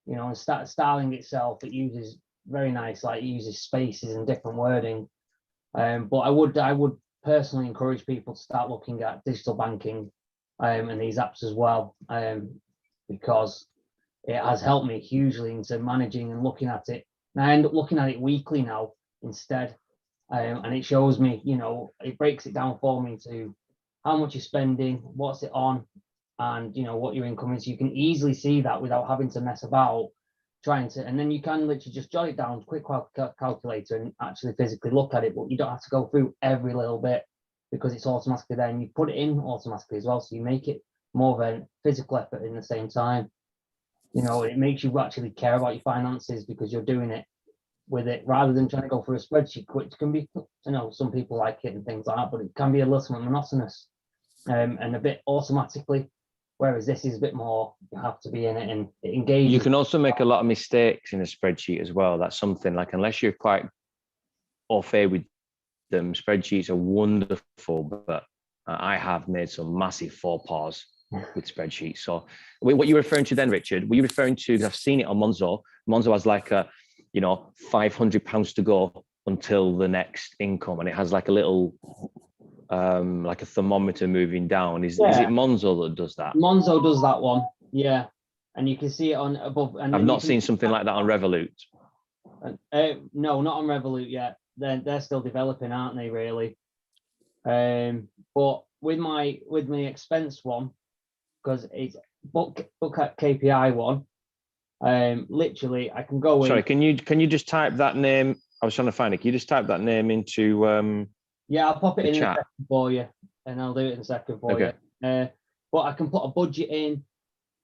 and Starling itself, it uses very nice, like it uses spaces and different wording. But I would personally encourage people to start looking at digital banking and these apps as well, because it has helped me hugely into managing and looking at it. And I end up looking at it weekly now instead, and it shows me, it breaks it down for me to how much you're spending, what's it on, and what your income is. You can easily see that without having to mess about trying to, and then you can literally just jot it down, quick calculator, and actually physically look at it, but you don't have to go through every little bit because it's automatically there, and you put it in automatically as well, so you make it more of a physical effort in the same time. It makes you actually care about your finances because you're doing it with it rather than trying to go through a spreadsheet, which can be, some people like it and things like that, but it can be a little monotonous and a bit automatically. Whereas this is a bit more, you have to be in it and it engages. You can also make a lot of mistakes in a spreadsheet as well. That's something like, unless you're quite au fait with them, spreadsheets are wonderful, but I have made some massive faux pas with spreadsheets. So what you're referring to then, Richard, were you referring to, I've seen it on Monzo. Monzo has like a, £500 to go until the next income. And it has like a little, like a thermometer moving down. Is it Monzo that does that? Monzo does that one, yeah. And you can see it on above. And I've not seen something like that on Revolut. No, not on Revolut yet. They're still developing, aren't they? Really. But with my expense one, because it's book at KPI one. Literally, I can go in. Sorry, can you just type that name? I was trying to find it. Can you just type that name into yeah, I'll pop it in chat. a second for you, and I'll do it in a second for you. But I can put a budget in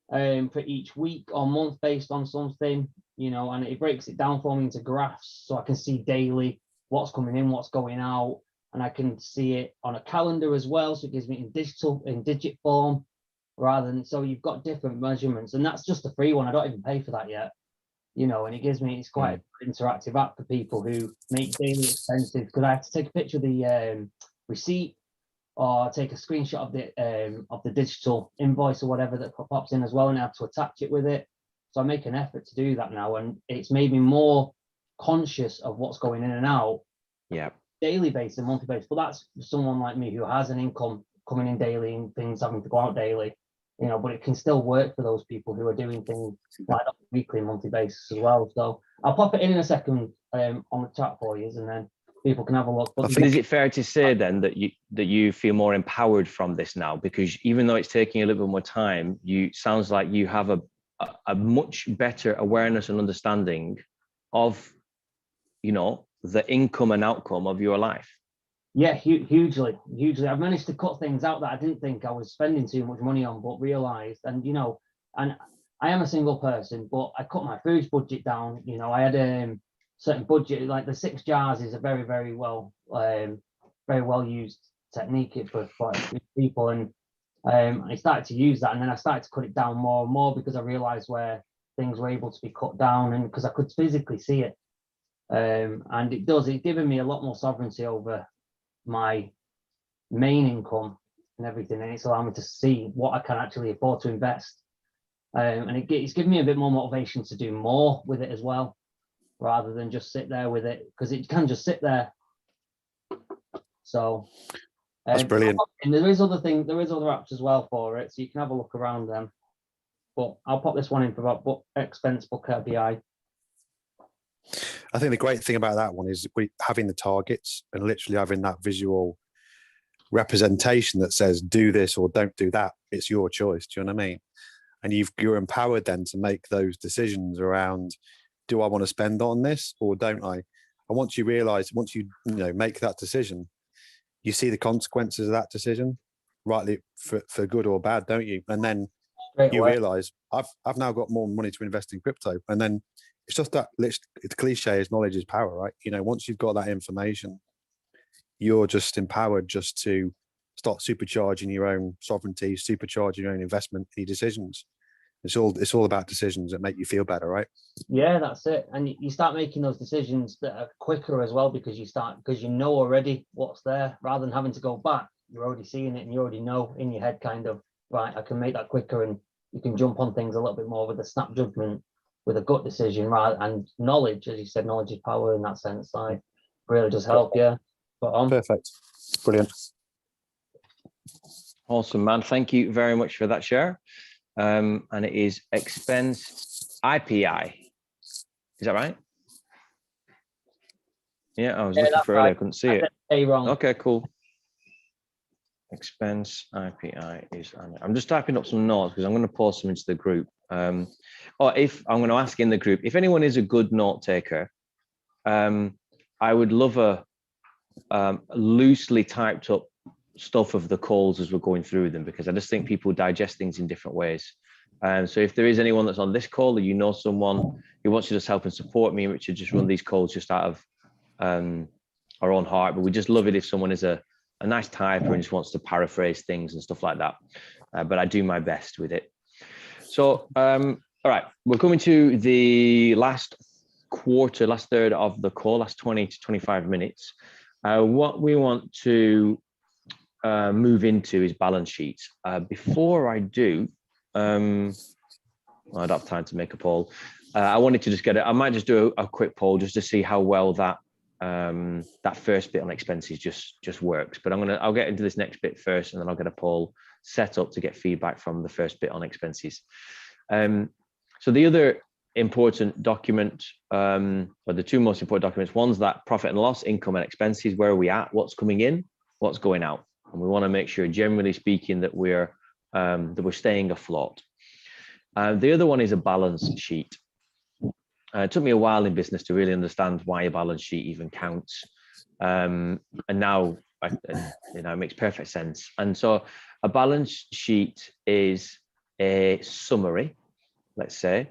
for each week or month based on something, and it breaks it down for me into graphs, so I can see daily what's coming in, what's going out, and I can see it on a calendar as well, so it gives me in digit form, rather than, so you've got different measurements, and that's just a free one. I don't even pay for that yet, and it gives me, it's quite an interactive app for people who make daily expenses, because I have to take a picture of the receipt or take a screenshot of the digital invoice or whatever that pops in as well, and I have to attach it with it. So I make an effort to do that now, and it's made me more conscious of what's going in and out. Yeah. Daily basis and monthly basis. But that's someone like me who has an income coming in daily and things having to go out daily, but it can still work for those people who are doing things like that weekly and monthly basis as well. So I'll pop it in a second on the chat for you, and then people can have a look. But is it fair to say then that you feel more empowered from this now? Because even though it's taking a little bit more time, sounds like you have a much better awareness and understanding of, the income and outcome of your life. Yeah, hugely. I've managed to cut things out that I didn't think I was spending too much money on, but realized, and and I am a single person, but I cut my foods budget down. I had a certain budget, like the 6 jars is a very, very well used technique for quite a few people, and I started to use that, and then I started to cut it down more and more because I realized where things were able to be cut down, and because I could physically see it, and it's given me a lot more sovereignty over my main income and everything, and it's allowed me to see what I can actually afford to invest, and it's given me a bit more motivation to do more with it as well, rather than just sit there with it, because it can just sit there. So that's brilliant. And there is other apps as well for it, so you can have a look around them, but I'll pop this one in for about book KPI. I think the great thing about that one is having the targets and literally having that visual representation that says do this or don't do that. It's your choice. Do you know what I mean? And you're empowered then to make those decisions around, do I want to spend on this or don't I? And once you make that decision, you see the consequences of that decision, rightly for good or bad, don't you? And then you realize I've now got more money to invest in crypto, and then it's just that the cliche is knowledge is power, right? Once you've got that information, you're just empowered just to start supercharging your own sovereignty, supercharging your own investment, your decisions. It's all about decisions that make you feel better, right? Yeah, that's it. And you start making those decisions that are quicker as well, because you know already what's there, rather than having to go back. You're already seeing it, and you already know in your head kind of, right, I can make that quicker, and you can jump on things a little bit more with a snap judgment, with a gut decision, rather, and knowledge, as you said, knowledge is power in that sense. Like, really does help. Yeah. Perfect. Brilliant. Awesome, man. Thank you very much for that share. And it is expense IPI. Is that right? Yeah, I was looking for earlier. I couldn't see it. Wrong. Okay, cool. expense IPI is, I'm just typing up some notes because I'm going to post them into the group. Or if I'm going to ask in the group, if anyone is a good note taker, I would love a loosely typed up stuff of the calls as we're going through them, because I just think people digest things in different ways. So if there is anyone that's on this call, or you know someone who wants to just help and support me, Richard, just run these calls just out of our own heart. But we just love it if someone is a nice typer and just wants to paraphrase things and stuff like that. But I do my best with it. So, all right, we're coming to the last third of the call, last 20 to 25 minutes. What we want to move into is balance sheets. Before I do, I don't have time to make a poll. I wanted to just get it. I might just do a quick poll just to see how well that that first bit on expenses just works. But I'll get into this next bit first, and then I'll get a poll set up to get feedback from the first bit on expenses. So the other important document, or the two most important documents, one's that profit and loss, income and expenses. Where are we at? What's coming in? What's going out? And we want to make sure, generally speaking, that we're staying afloat. The other one is a balance sheet. It took me a while in business to really understand why a balance sheet even counts, and now it makes perfect sense. And so, a balance sheet is a summary, let's say,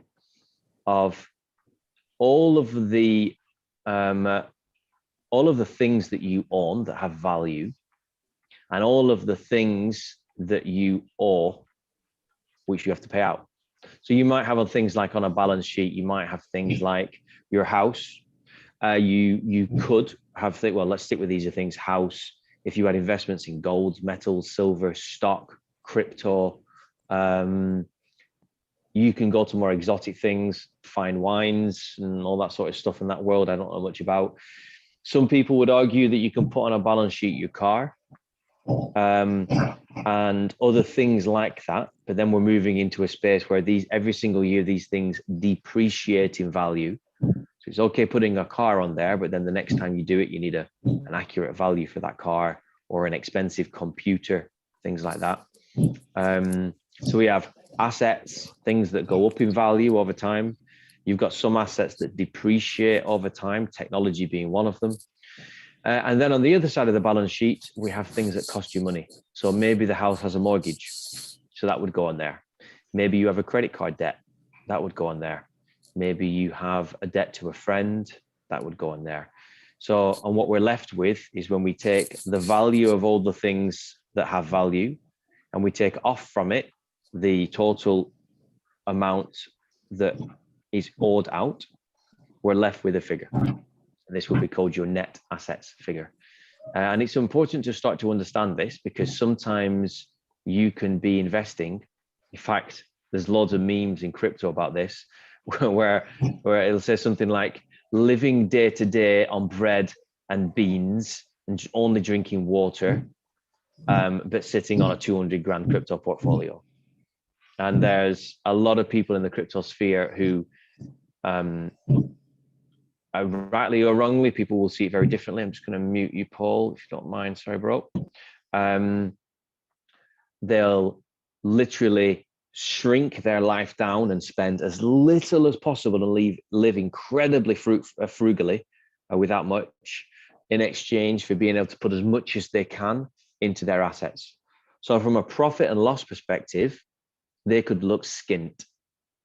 of all of the things that you own that have value, and all of the things that you owe, which you have to pay out. So you might have things like on a balance sheet, you might have things like your house. You could have, well, let's stick with these things. House, if you had investments in gold, metals, silver, stock, crypto, you can go to more exotic things, fine wines and all that sort of stuff in that world I don't know much about. Some people would argue that you can put on a balance sheet your car, and other things like that. But then we're moving into a space where every single year these things depreciate in value. So it's okay putting a car on there, but then the next time you do it, you need an accurate value for that car, or an expensive computer, things like that. So we have assets, things that go up in value over time. You've got some assets that depreciate over time, technology being one of them. And then on the other side of the balance sheet, we have things that cost you money. So maybe the house has a mortgage, so that would go on there. Maybe you have a credit card debt, that would go on there. Maybe you have a debt to a friend, that would go on there. So, and what we're left with is when we take the value of all the things that have value, and we take off from it the total amount that is owed out, we're left with a figure. This will be called your net assets figure. And it's important to start to understand this, because sometimes you can be investing. In fact, there's loads of memes in crypto about this, where it'll say something like living day to day on bread and beans and only drinking water, but sitting on a 200 grand crypto portfolio. And there's a lot of people in the crypto sphere who, rightly or wrongly, people will see it very differently. I'm just going to mute you, Paul, if you don't mind. Sorry, bro. They'll literally shrink their life down and spend as little as possible and live incredibly frugally, without much, in exchange for being able to put as much as they can into their assets. So from a profit and loss perspective, they could look skint,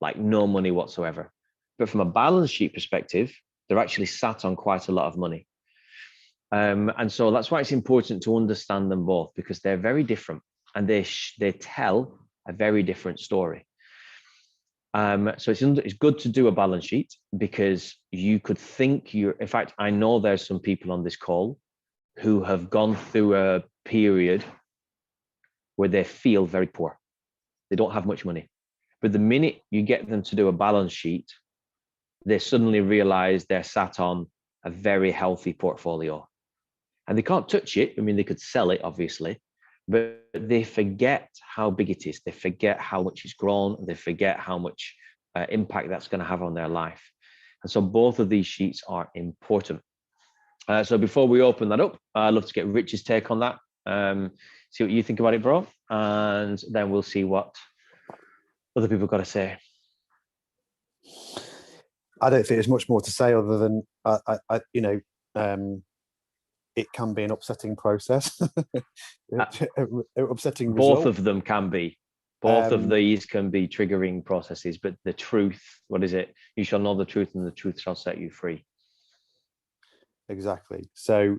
like no money whatsoever. But from a balance sheet perspective, they're actually sat on quite a lot of money. And so that's why it's important to understand them both, because they're very different and they tell a very different story. So it's good to do a balance sheet, because you could think in fact, I know there's some people on this call who have gone through a period where they feel very poor. They don't have much money. But the minute you get them to do a balance sheet, they suddenly realize they're sat on a very healthy portfolio. And they can't touch it. I mean, they could sell it, obviously, but they forget how big it is. They forget how much it's grown. They forget how much impact that's going to have on their life. And so both of these sheets are important. So before we open that up, I'd love to get Rich's take on that. see what you think about it, bro, and then we'll see what other people got to say. I don't think there's much more to say other than it can be an upsetting process. Upsetting both result. of them can be. Both of these can be triggering processes, but the truth, what is it? You shall know the truth, and the truth shall set you free. Exactly. So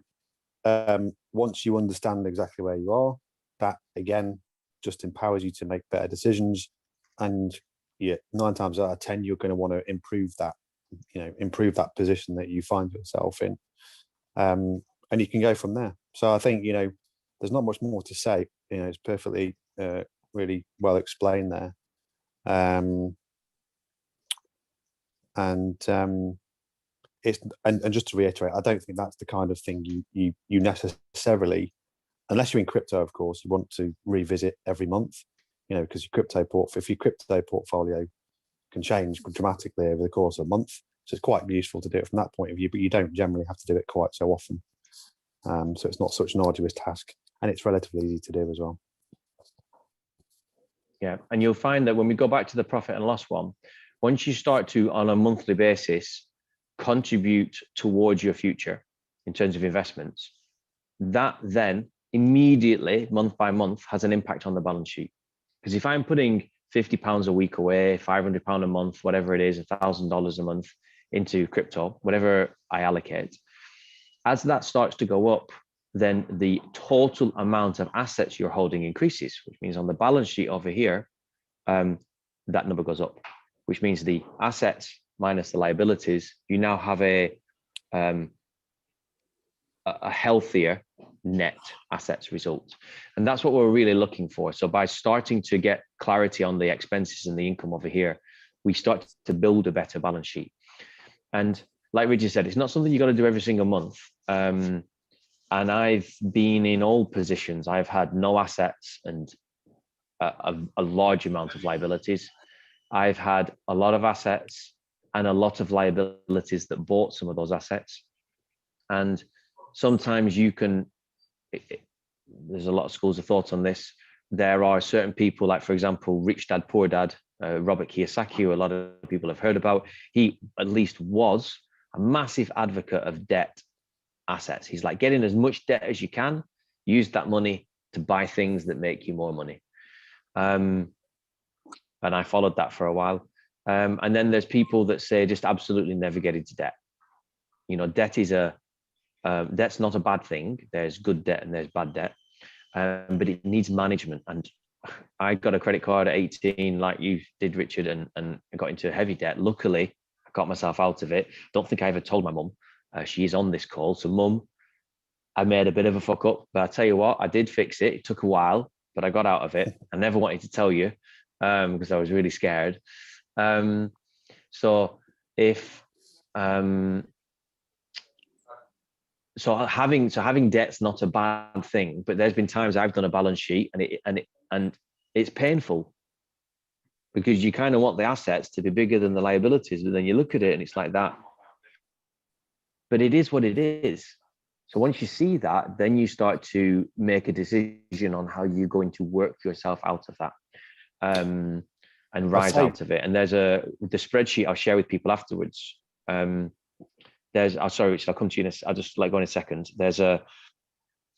once you understand exactly where you are, that again just empowers you to make better decisions. And 9 times out of 10, you're going to want to improve that position that you find yourself in. And you can go from there. So I think, there's not much more to say. It's perfectly really well explained there. It's and just to reiterate, I don't think that's the kind of thing you necessarily, unless you're in crypto, of course, you want to revisit every month, because if your crypto portfolio can change dramatically over the course of a month, so it's quite useful to do it from that point of view, but you don't generally have to do it quite so often. So it's not such an arduous task, and it's relatively easy to do as well. Yeah, and you'll find that when we go back to the profit and loss one, once you start to, on a monthly basis, contribute towards your future in terms of investments, that then immediately, month by month, has an impact on the balance sheet. Because if I'm putting £50 a week away, £500 a month, whatever it is, $1,000 a month into crypto, whatever I allocate, as that starts to go up, then the total amount of assets you're holding increases, which means on the balance sheet over here, that number goes up, which means the assets minus the liabilities, you now have a healthier net assets result. And that's what we're really looking for. So by starting to get clarity on the expenses and the income over here, we start to build a better balance sheet. And like Richard said, it's not something you got to do every single month. And I've been in all positions. I've had no assets and a large amount of liabilities. I've had a lot of assets and a lot of liabilities that bought some of those assets. And sometimes you can, there's a lot of schools of thought on this. There are certain people, like, for example, Rich Dad, Poor Dad, Robert Kiyosaki, who a lot of people have heard about. He at least was a massive advocate of debt assets. He's like, get in as much debt as you can, use that money to buy things that make you more money. And I followed that for a while. And then there's people that say just absolutely never get into debt. Debt is debt's not a bad thing. There's good debt and there's bad debt, but it needs management. And I got a credit card at 18, like you did, Richard, and I got into heavy debt. Luckily, I got myself out of it. Don't think I ever told my mum. She is on this call. So Mum, I made a bit of a fuck up, but I tell you what, I did fix it. It took a while, but I got out of it. I never wanted to tell you because I was really scared. So having debt's not a bad thing, but there's been times I've done a balance sheet and it's painful because you kind of want the assets to be bigger than the liabilities, but then you look at it and it's like that. But it is what it is. So once you see that, then you start to make a decision on how you're going to work yourself out of that and rise out of it. And there's the spreadsheet I'll share with people afterwards. Sorry, Richard, I'll come to you I'll just go in a second.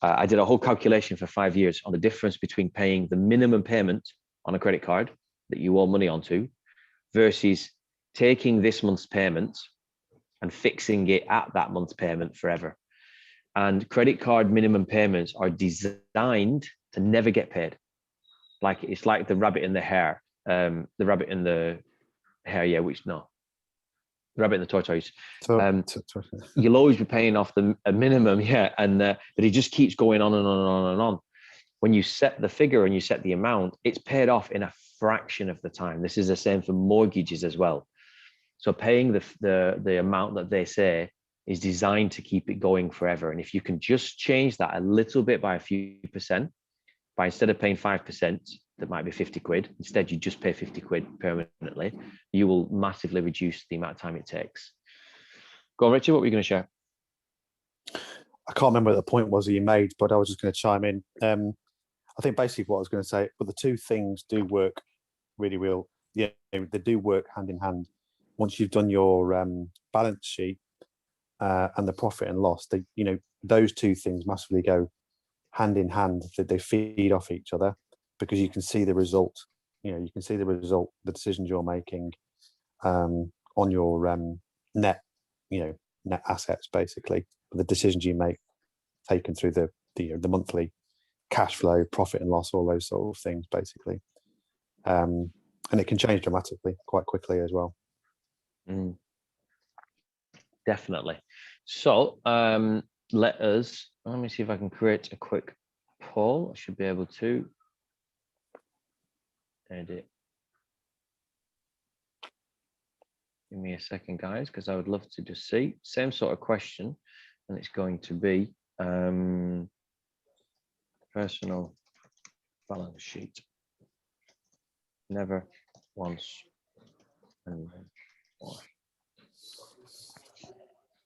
I did a whole calculation for 5 years on the difference between paying the minimum payment on a credit card that you owe money onto versus taking this month's payment and fixing it at that month's payment forever. And credit card minimum payments are designed to never get paid. It's like the rabbit in the hare, the rabbit in the hare, the rabbit in the tortoise. You'll always be paying off a minimum, but it just keeps going on and on and on and on. When you set the figure and you set the amount, it's paid off in a fraction of the time. This is the same for mortgages as well. So paying the amount that they say is designed to keep it going forever. And if you can just change that a little bit by a few percent, by instead of paying 5%, that might be 50 quid, instead you just pay 50 quid permanently, you will massively reduce the amount of time it takes. Go on, Richard, what were you going to share? I can't remember what the point was that you made, but I was just going to chime in. I think basically what I was going to say, but the two things do work really well. Yeah, they do work hand in hand. Once you've done your balance sheet and the profit and loss, they, you know, those two things massively go hand in hand. That they feed off each other, because you can see the result. You know, you can see the result, the decisions you're making on your net, you know, net assets, basically, the decisions you make taken through the monthly cash flow, profit and loss, all those sort of things, basically. And it can change dramatically quite quickly as well. Definitely. So let me see if I can create a quick poll. I should be able to edit. Give me a second, guys, because I would love to just see. Same sort of question, and it's going to be personal balance sheet. Never once and then why?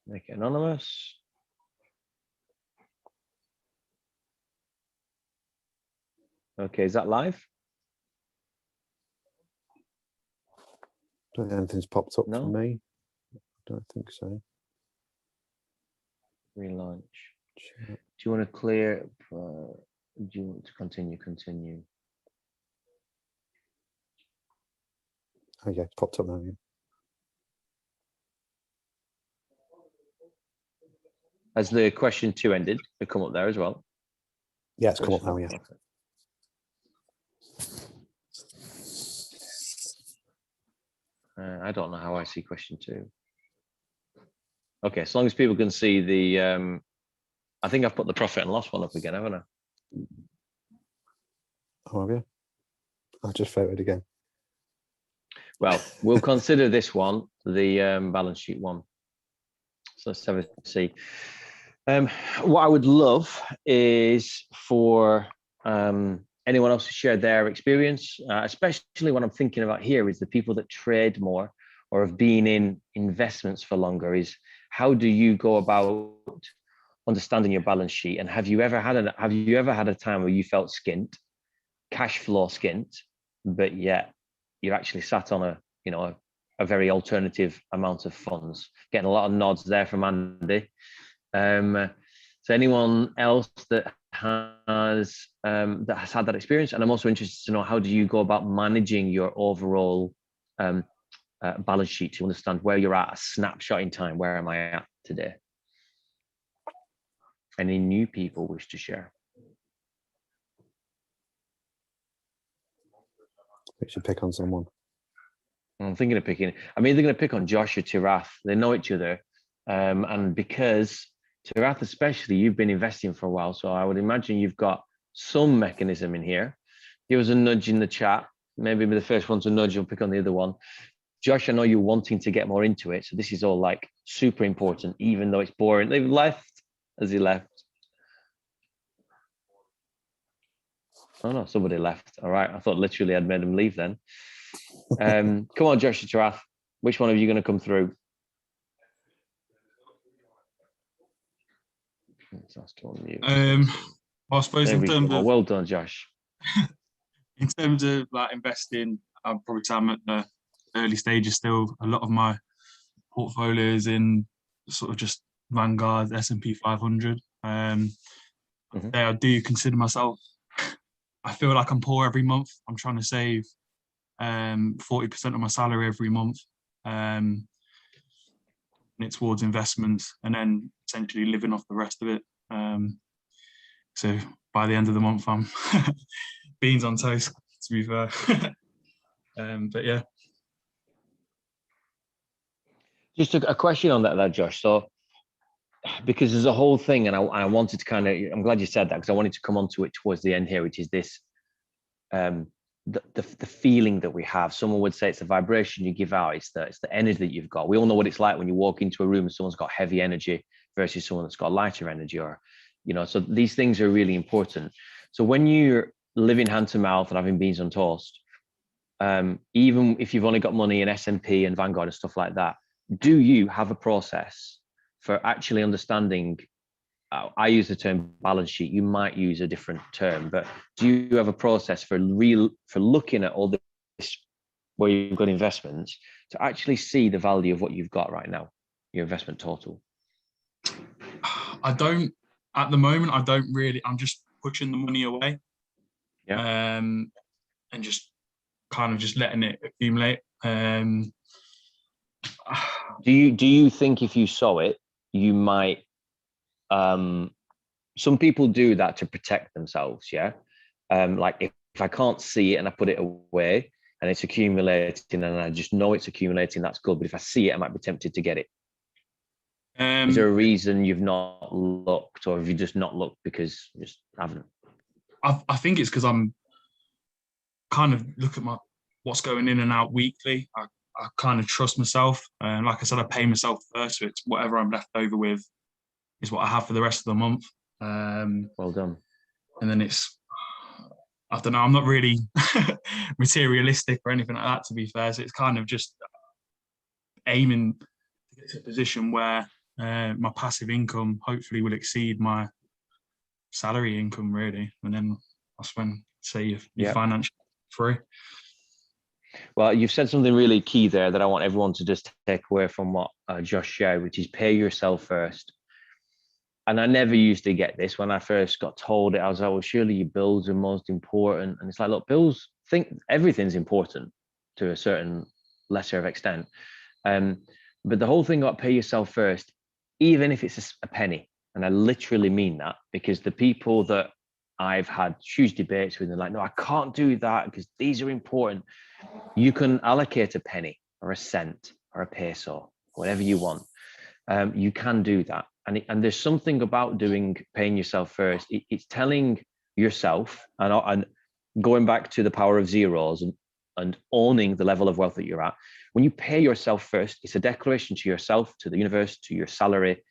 Make it anonymous. Okay, is that live? Don't think anything's popped up No? for me. I don't think so. Relaunch. Do you want to clear? Do you want to continue? Continue. Oh yeah, it's popped up now. Yeah. Has the question 2 ended? They come up there as well. Yeah, it's come up now. Yeah. I don't know how I see question 2. Okay, as long as people can see the, I think I've put the profit and loss one up again, haven't I? Oh, have you? I just voted again. Well, we'll consider this one the balance sheet one. So let's have a see. What I would love is for anyone else to share their experience, especially what I'm thinking about here is the people that trade more or have been in investments for longer, is how do you go about understanding your balance sheet? And have you ever had a time where you felt skint, cash flow skint, but yet you actually sat on a very alternative amount of funds? Getting a lot of nods there from Andy. So anyone else that has had that experience? And I'm also interested to know, how do you go about managing your overall balance sheet to understand where you're at, a snapshot in time? Where am I at today? Any new people wish to share? We should pick on someone. I'm thinking of picking. I'm either going to pick on Josh or Tirath. They know each other, and because Tirath especially, you've been investing for a while, so I would imagine you've got some mechanism in here. Give us a nudge in the chat. Maybe be the first one to nudge. You'll pick on the other one. Josh, I know you're wanting to get more into it, so this is all like super important, even though it's boring. They've left. Has he left? Oh no, somebody left. All right, I thought literally I'd made him leave then. Come on, Josh Tirath. Which one of you going to come through? I suppose in terms of, well done, Josh. In terms of like investing, I'm probably I'm at the early stages still. A lot of my portfolios in sort of just Vanguard, S&P 500. I do consider myself, I feel like I'm poor every month. I'm trying to save 40% of my salary every month. And it's towards investments and then essentially living off the rest of it. So by the end of the month, I'm beans on toast, to be fair. But yeah. Just a question on that, Josh. So, because there's a whole thing, and I wanted to kind of, I'm glad you said that, because I wanted to come on to it towards the end here, which is this, the feeling that we have. Someone would say it's a vibration you give out. It's the energy that you've got. We all know what it's like when you walk into a room and someone's got heavy energy versus someone that's got lighter energy, or, you know, so these things are really important. So when you're living hand to mouth and having beans on toast, even if you've only got money in S&P and Vanguard and stuff like that, do you have a process for actually understanding I use the term balance sheet. You might use a different term, but do you have a process for looking at all this where you've got investments to actually see the value of what you've got right now, your investment total? I don't, at the moment, I don't really, I'm just pushing the money away. Yeah. And just kind of just letting it accumulate. Do you think if you saw it, you might, some people do that to protect themselves, yeah? Like if I can't see it and I put it away and it's accumulating and I just know it's accumulating, that's good. But if I see it, I might be tempted to get it. Is there a reason you've not looked, or have you just not looked because you just haven't? I think it's because I'm kind of look at what's going in and out weekly. I kind of trust myself. And like I said, I pay myself first. So it's whatever I'm left over with is what I have for the rest of the month. Well done. And then it's, I don't know, I'm not really materialistic or anything like that, to be fair. So it's kind of just aiming to get to a position where my passive income hopefully will exceed my salary income, really. And then that's when, say, you're financially free. Well, you've said something really key there that I want everyone to just take away from what Josh shared, which is pay yourself first. And I never used to get this. When I first got told it, I was like, well, surely your bills are most important. And it's like, look, bills, think everything's important to a certain lesser extent. But the whole thing about pay yourself first, even if it's a penny, and I literally mean that, because the people that I've had huge debates with, they're like, no, I can't do that because these are important. You can allocate a penny or a cent or a peso, whatever you want. You can do that. And there's something about paying yourself first. It's telling yourself, and going back to the power of zeros and owning the level of wealth that you're at. When you pay yourself first, it's a declaration to yourself, to the universe, to your salary,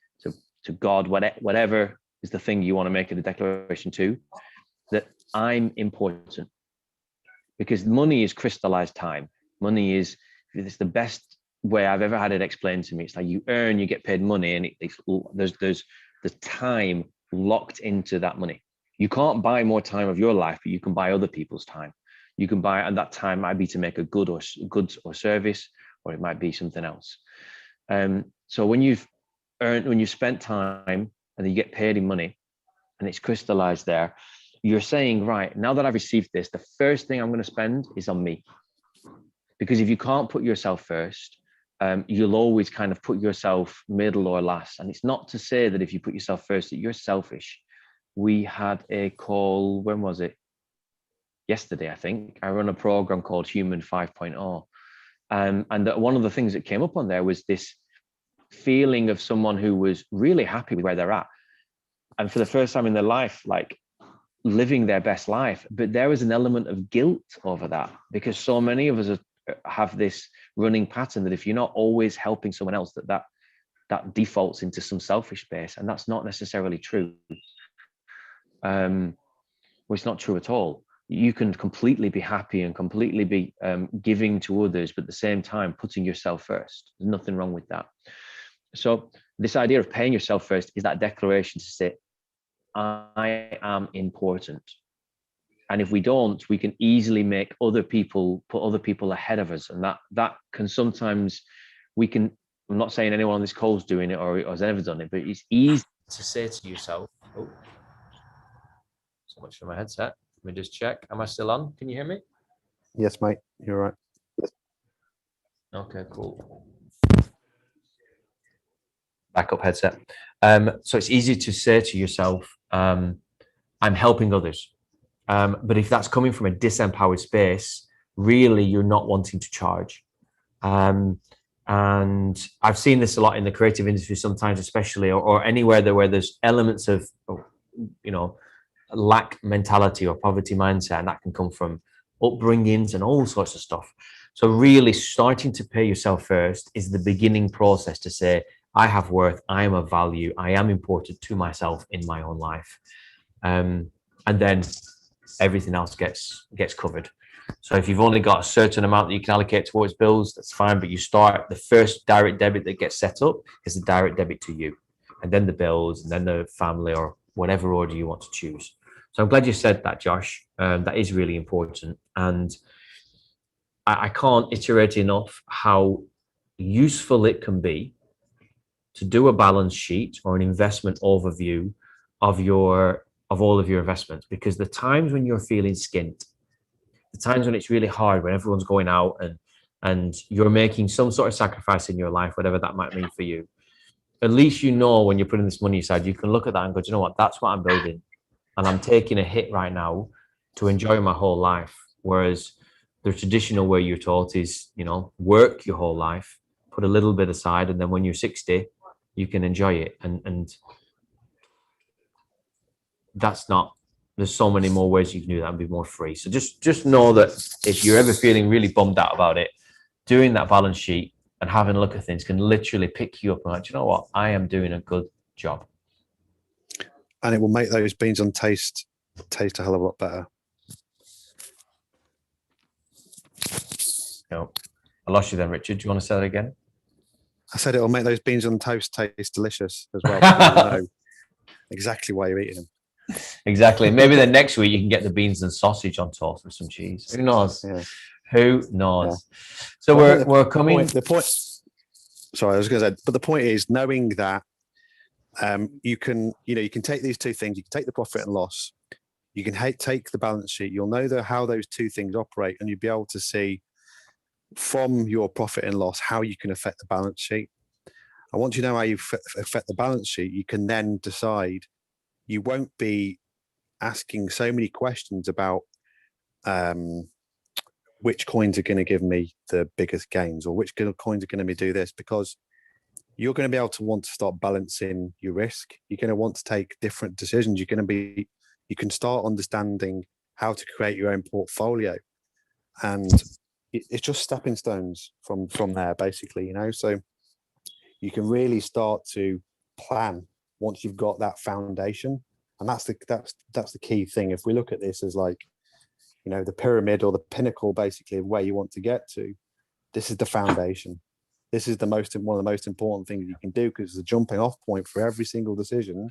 to God, whatever is the thing you want to make it a declaration to, that I'm important. Because money is crystallized time. Money is, it's the best way I've ever had it explained to me. It's like you earn, you get paid money, and there's the time locked into that money. You can't buy more time of your life, but you can buy other people's time. You can buy, and that time might be to make a goods or service, or it might be something else. So when you've spent time and then you get paid in money, and it's crystallized there, you're saying, right, now that I've received this, the first thing I'm going to spend is on me. Because if you can't put yourself first, you'll always kind of put yourself middle or last. And it's not to say that if you put yourself first, that you're selfish. We had a call, when was it? Yesterday, I think. I run a program called Human 5.0. And one of the things that came up on there was this feeling of someone who was really happy with where they're at. And for the first time in their life, like living their best life. But there was an element of guilt over that, because so many of us have this running pattern that if you're not always helping someone else, that defaults into some selfish space. And that's not necessarily true. Well, it's not true at all. You can completely be happy and completely be giving to others, but at the same time, putting yourself first. There's nothing wrong with that. So this idea of paying yourself first is that declaration to say, I am important. And if we don't, we can easily make put other people ahead of us. And that can sometimes, I'm not saying anyone on this call is doing it or has ever done it, but it's easy to say to yourself, oh, so much for my headset. Let me just check. Am I still on? Can you hear me? Yes, mate. You're right. Okay, cool. Backup headset. So it's easy to say to yourself, I'm helping others. But if that's coming from a disempowered space, really you're not wanting to charge. And I've seen this a lot in the creative industry sometimes, especially, or anywhere where there's elements of, lack mentality or poverty mindset, and that can come from upbringings and all sorts of stuff. So really starting to pay yourself first is the beginning process to say, I have worth, I am of value, I am important to myself in my own life. And then everything else gets covered. So if you've only got a certain amount that you can allocate towards bills, that's fine. But you start, the first direct debit that gets set up is the direct debit to you. and then the bills, and then the family, or whatever order you want to choose. So I'm glad you said that, Josh. That is really important. And I can't iterate enough how useful it can be to do a balance sheet or an investment overview of all of your investments, because the times when you're feeling skint, the times when it's really hard, when everyone's going out and you're making some sort of sacrifice in your life, whatever that might mean for you, at least you know when you're putting this money aside, you can look at that and go, do you know what, that's what I'm building. And I'm taking a hit right now to enjoy my whole life. Whereas the traditional way you're taught is, you know, work your whole life, put a little bit aside, and then when you're 60, you can enjoy it. And that's not, there's so many more ways you can do that and be more free. So just know that if you're ever feeling really bummed out about it, doing that balance sheet and having a look at things can literally pick you up and like, you know what, I am doing a good job. And it will make those beans on taste a hell of a lot better. No, I lost you then, Richard. Do you want to say that again? I said it'll make those beans on toast taste delicious as well. You know exactly why you're eating them. Exactly. Maybe then next week you can get the beans and sausage on toast with some cheese. Who knows? Yeah. Who knows? Yeah. So well, we're coming. The point. Sorry, I was going to say, but the point is knowing that you can take these two things. You can take the profit and loss. You can take the balance sheet. You'll know how those two things operate, and you'll be able to see from your profit and loss how you can affect the balance sheet. And once you know how you affect the balance sheet, you can then decide. You won't be asking so many questions about which coins are going to give me the biggest gains, or which coins are going to me do this, because you're going to be able to want to start balancing your risk. You're going to want to take different decisions. You can start understanding how to create your own portfolio, and it's just stepping stones from there, basically, you know. So you can really start to plan once you've got that foundation, and that's the key thing. If we look at this as like, you know, the pyramid or the pinnacle, basically, of where you want to get to, this is the foundation. This is one of the most important things you can do, because it's a jumping off point for every single decision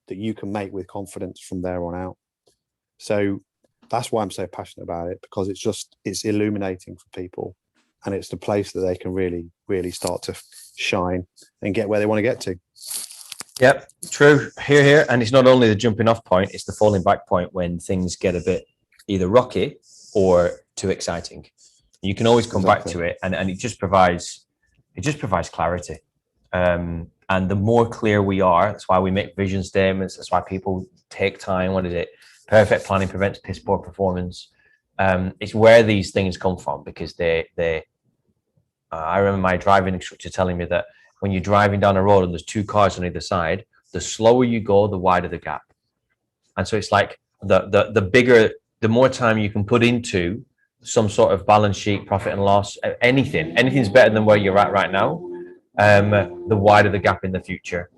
that you can make with confidence from there on out. So that's why I'm so passionate about it, because it's illuminating for people, and it's the place that they can really, really start to shine and get where they want to get to. Yep, true. Here. And it's not only the jumping off point, it's the falling back point when things get a bit either rocky or too exciting. You can always come back to it, and it just provides clarity. And the more clear we are, that's why we make vision statements. That's why people take time. What is it? Perfect planning prevents piss poor performance. It's where these things come from, because I remember my driving instructor telling me that when you're driving down a road and there's two cars on either side, the slower you go, the wider the gap. And so it's like the more time you can put into some sort of balance sheet, profit and loss, anything's better than where you're at right now. The wider the gap in the future.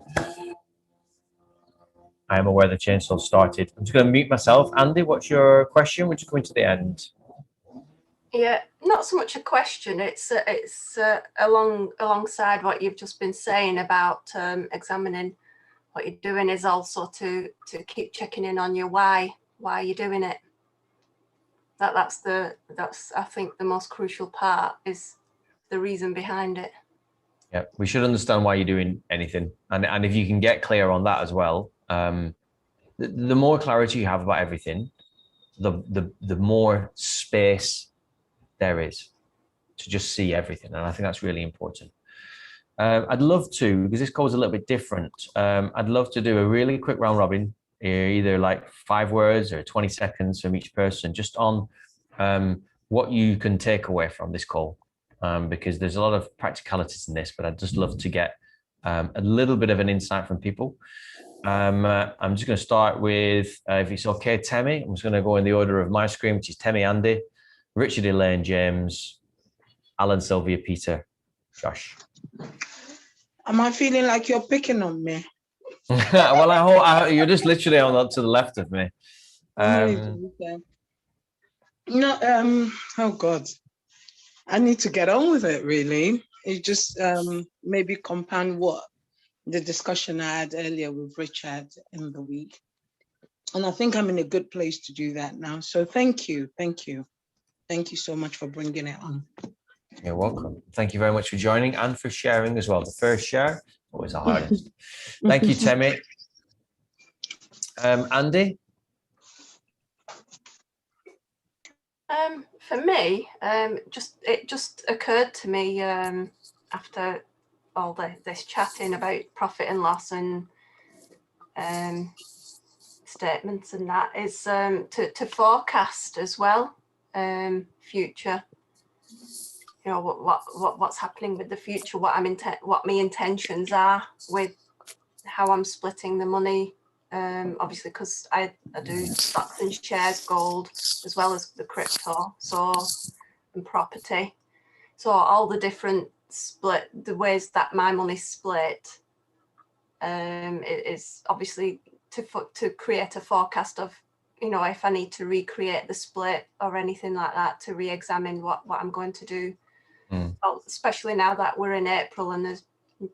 I am aware the chainsaw started. I'm just going to mute myself. Andy, what's your question? We're just going to the end. Yeah, not so much a question. It's alongside what you've just been saying about examining what you're doing, is also to keep checking in on your why you're doing it. That's I think the most crucial part, is the reason behind it. Yeah, we should understand why you're doing anything, and if you can get clear on that as well, the more clarity you have about everything, the more space there is to just see everything, and I think that's really important. I'd love to, because this goes a little bit different. I'd love to do a really quick round robin, either like 5 words or 20 seconds from each person, just on what you can take away from this call, because there's a lot of practicalities in this, but I'd just love to get a little bit of an insight from people. I'm just going to start with, if it's okay, Temi. I'm just going to go in the order of my screen, which is Temi, Andy, Richard, Elaine, James, Alan, Sylvia, Peter, Josh. Am I feeling like you're picking on me? Well, I hope you're just literally on to the left of me. Oh God, I need to get on with it. Really, it just maybe compound what the discussion I had earlier with Richard in the week. And I think I'm in a good place to do that now. So thank you. Thank you. Thank you so much for bringing it on. You're welcome. Thank you very much for joining and for sharing as well. The first share, always the hardest. Thank you, Temi. Andy? For me, it just occurred to me after all this chatting about profit and loss and statements and that is to forecast as well, future. You know what's happening with the future, what my intentions are with how I'm splitting the money. Obviously, because I do stocks and shares, gold, as well as the crypto, and property. So all the different the ways that my money's split, it is obviously to create a forecast of, you know, if I need to recreate the split or anything like that, to re-examine what I'm going to do. Well, especially now that we're in April and the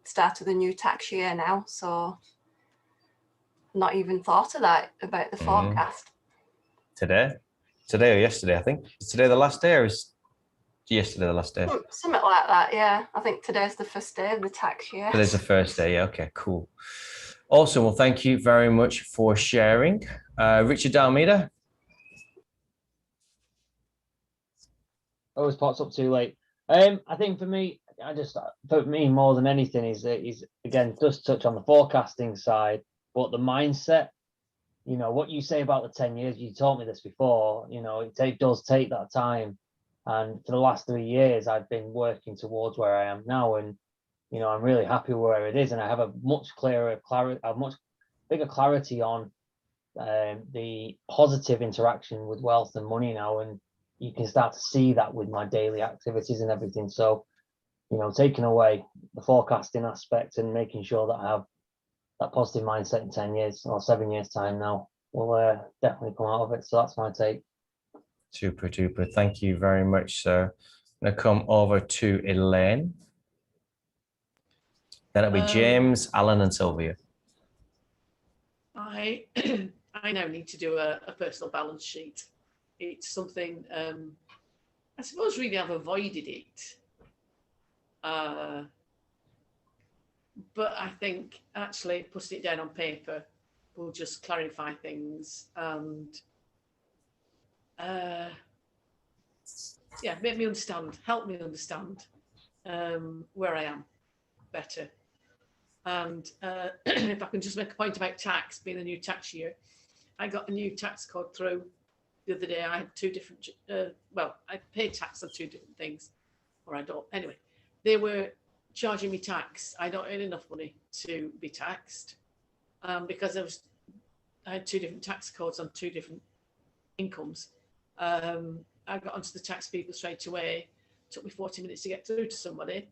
start of the new tax year now, so not even thought of that about the forecast. Today or yesterday, I think. Is today the last day or is yesterday the last day? Something like that, yeah. I think today's the first day of the tax year. Today's the first day, yeah, okay, cool. Awesome, well, thank you very much for sharing. Richard Almeida? Always pops up too late. I think for me more than anything is again, just touch on the forecasting side, but the mindset, you know, what you say about the 10 years, you told me this before, you know, it does take that time. And for the last 3 years, I've been working towards where I am now. And, you know, I'm really happy where it is. And I have a much bigger clarity on the positive interaction with wealth and money now. And you can start to see that with my daily activities and everything. So, you know, taking away the forecasting aspect and making sure that I have that positive mindset in 10 years or 7 years time now will definitely come out of it. So that's my take. Super duper. Thank you very much, sir. I'm going to come over to Elaine. Then it'll be James, Alan, and Sylvia. I now need to do a personal balance sheet. It's something, I suppose really I've avoided it. But I think actually putting it down on paper will just clarify things and make me understand, help me understand where I am better. And if I can just make a point about tax, being a new tax year, I got a new tax code through the other day. I had two different, I paid tax on two different things, or I don't. Anyway, they were charging me tax. I don't earn enough money to be taxed because I had two different tax codes on two different incomes. I got onto the tax people straight away. It took me 40 minutes to get through to somebody,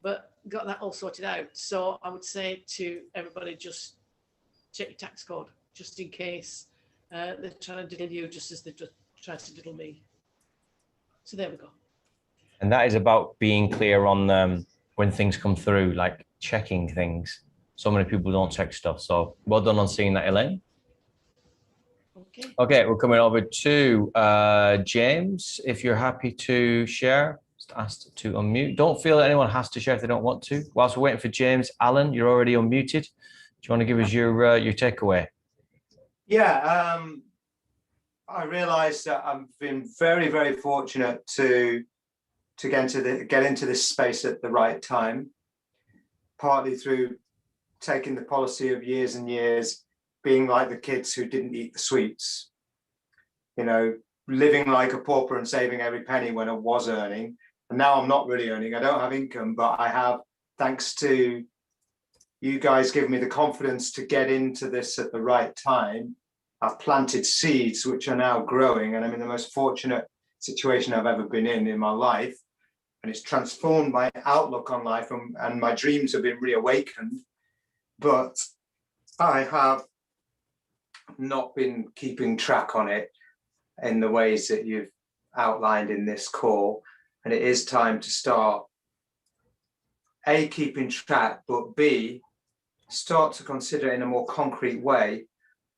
but got that all sorted out. So I would say to everybody, just check your tax code, just in case they're trying to diddle you just as they tried to diddle me. So there we go. And that is about being clear on when things come through, like checking things. So many people don't check stuff. So well done on seeing that, Elaine. Okay, we're coming over to James. If you're happy to share, just asked to unmute. Don't feel that anyone has to share if they don't want to. Whilst we're waiting for James, Alan, you're already unmuted. Do you want to give us your takeaway? Yeah, I realised that I've been very, very fortunate to get into this space at the right time, partly through taking the policy of years and years being like the kids who didn't eat the sweets, you know, living like a pauper and saving every penny when I was earning. And now I'm not really earning. I don't have income, but I have, thanks to you guys giving me the confidence to get into this at the right time, I've planted seeds which are now growing, and I'm in the most fortunate situation I've ever been in my life. And it's transformed my outlook on life, and my dreams have been reawakened. But I have not been keeping track on it in the ways that you've outlined in this call. And it is time to start, A, keeping track, but B, start to consider in a more concrete way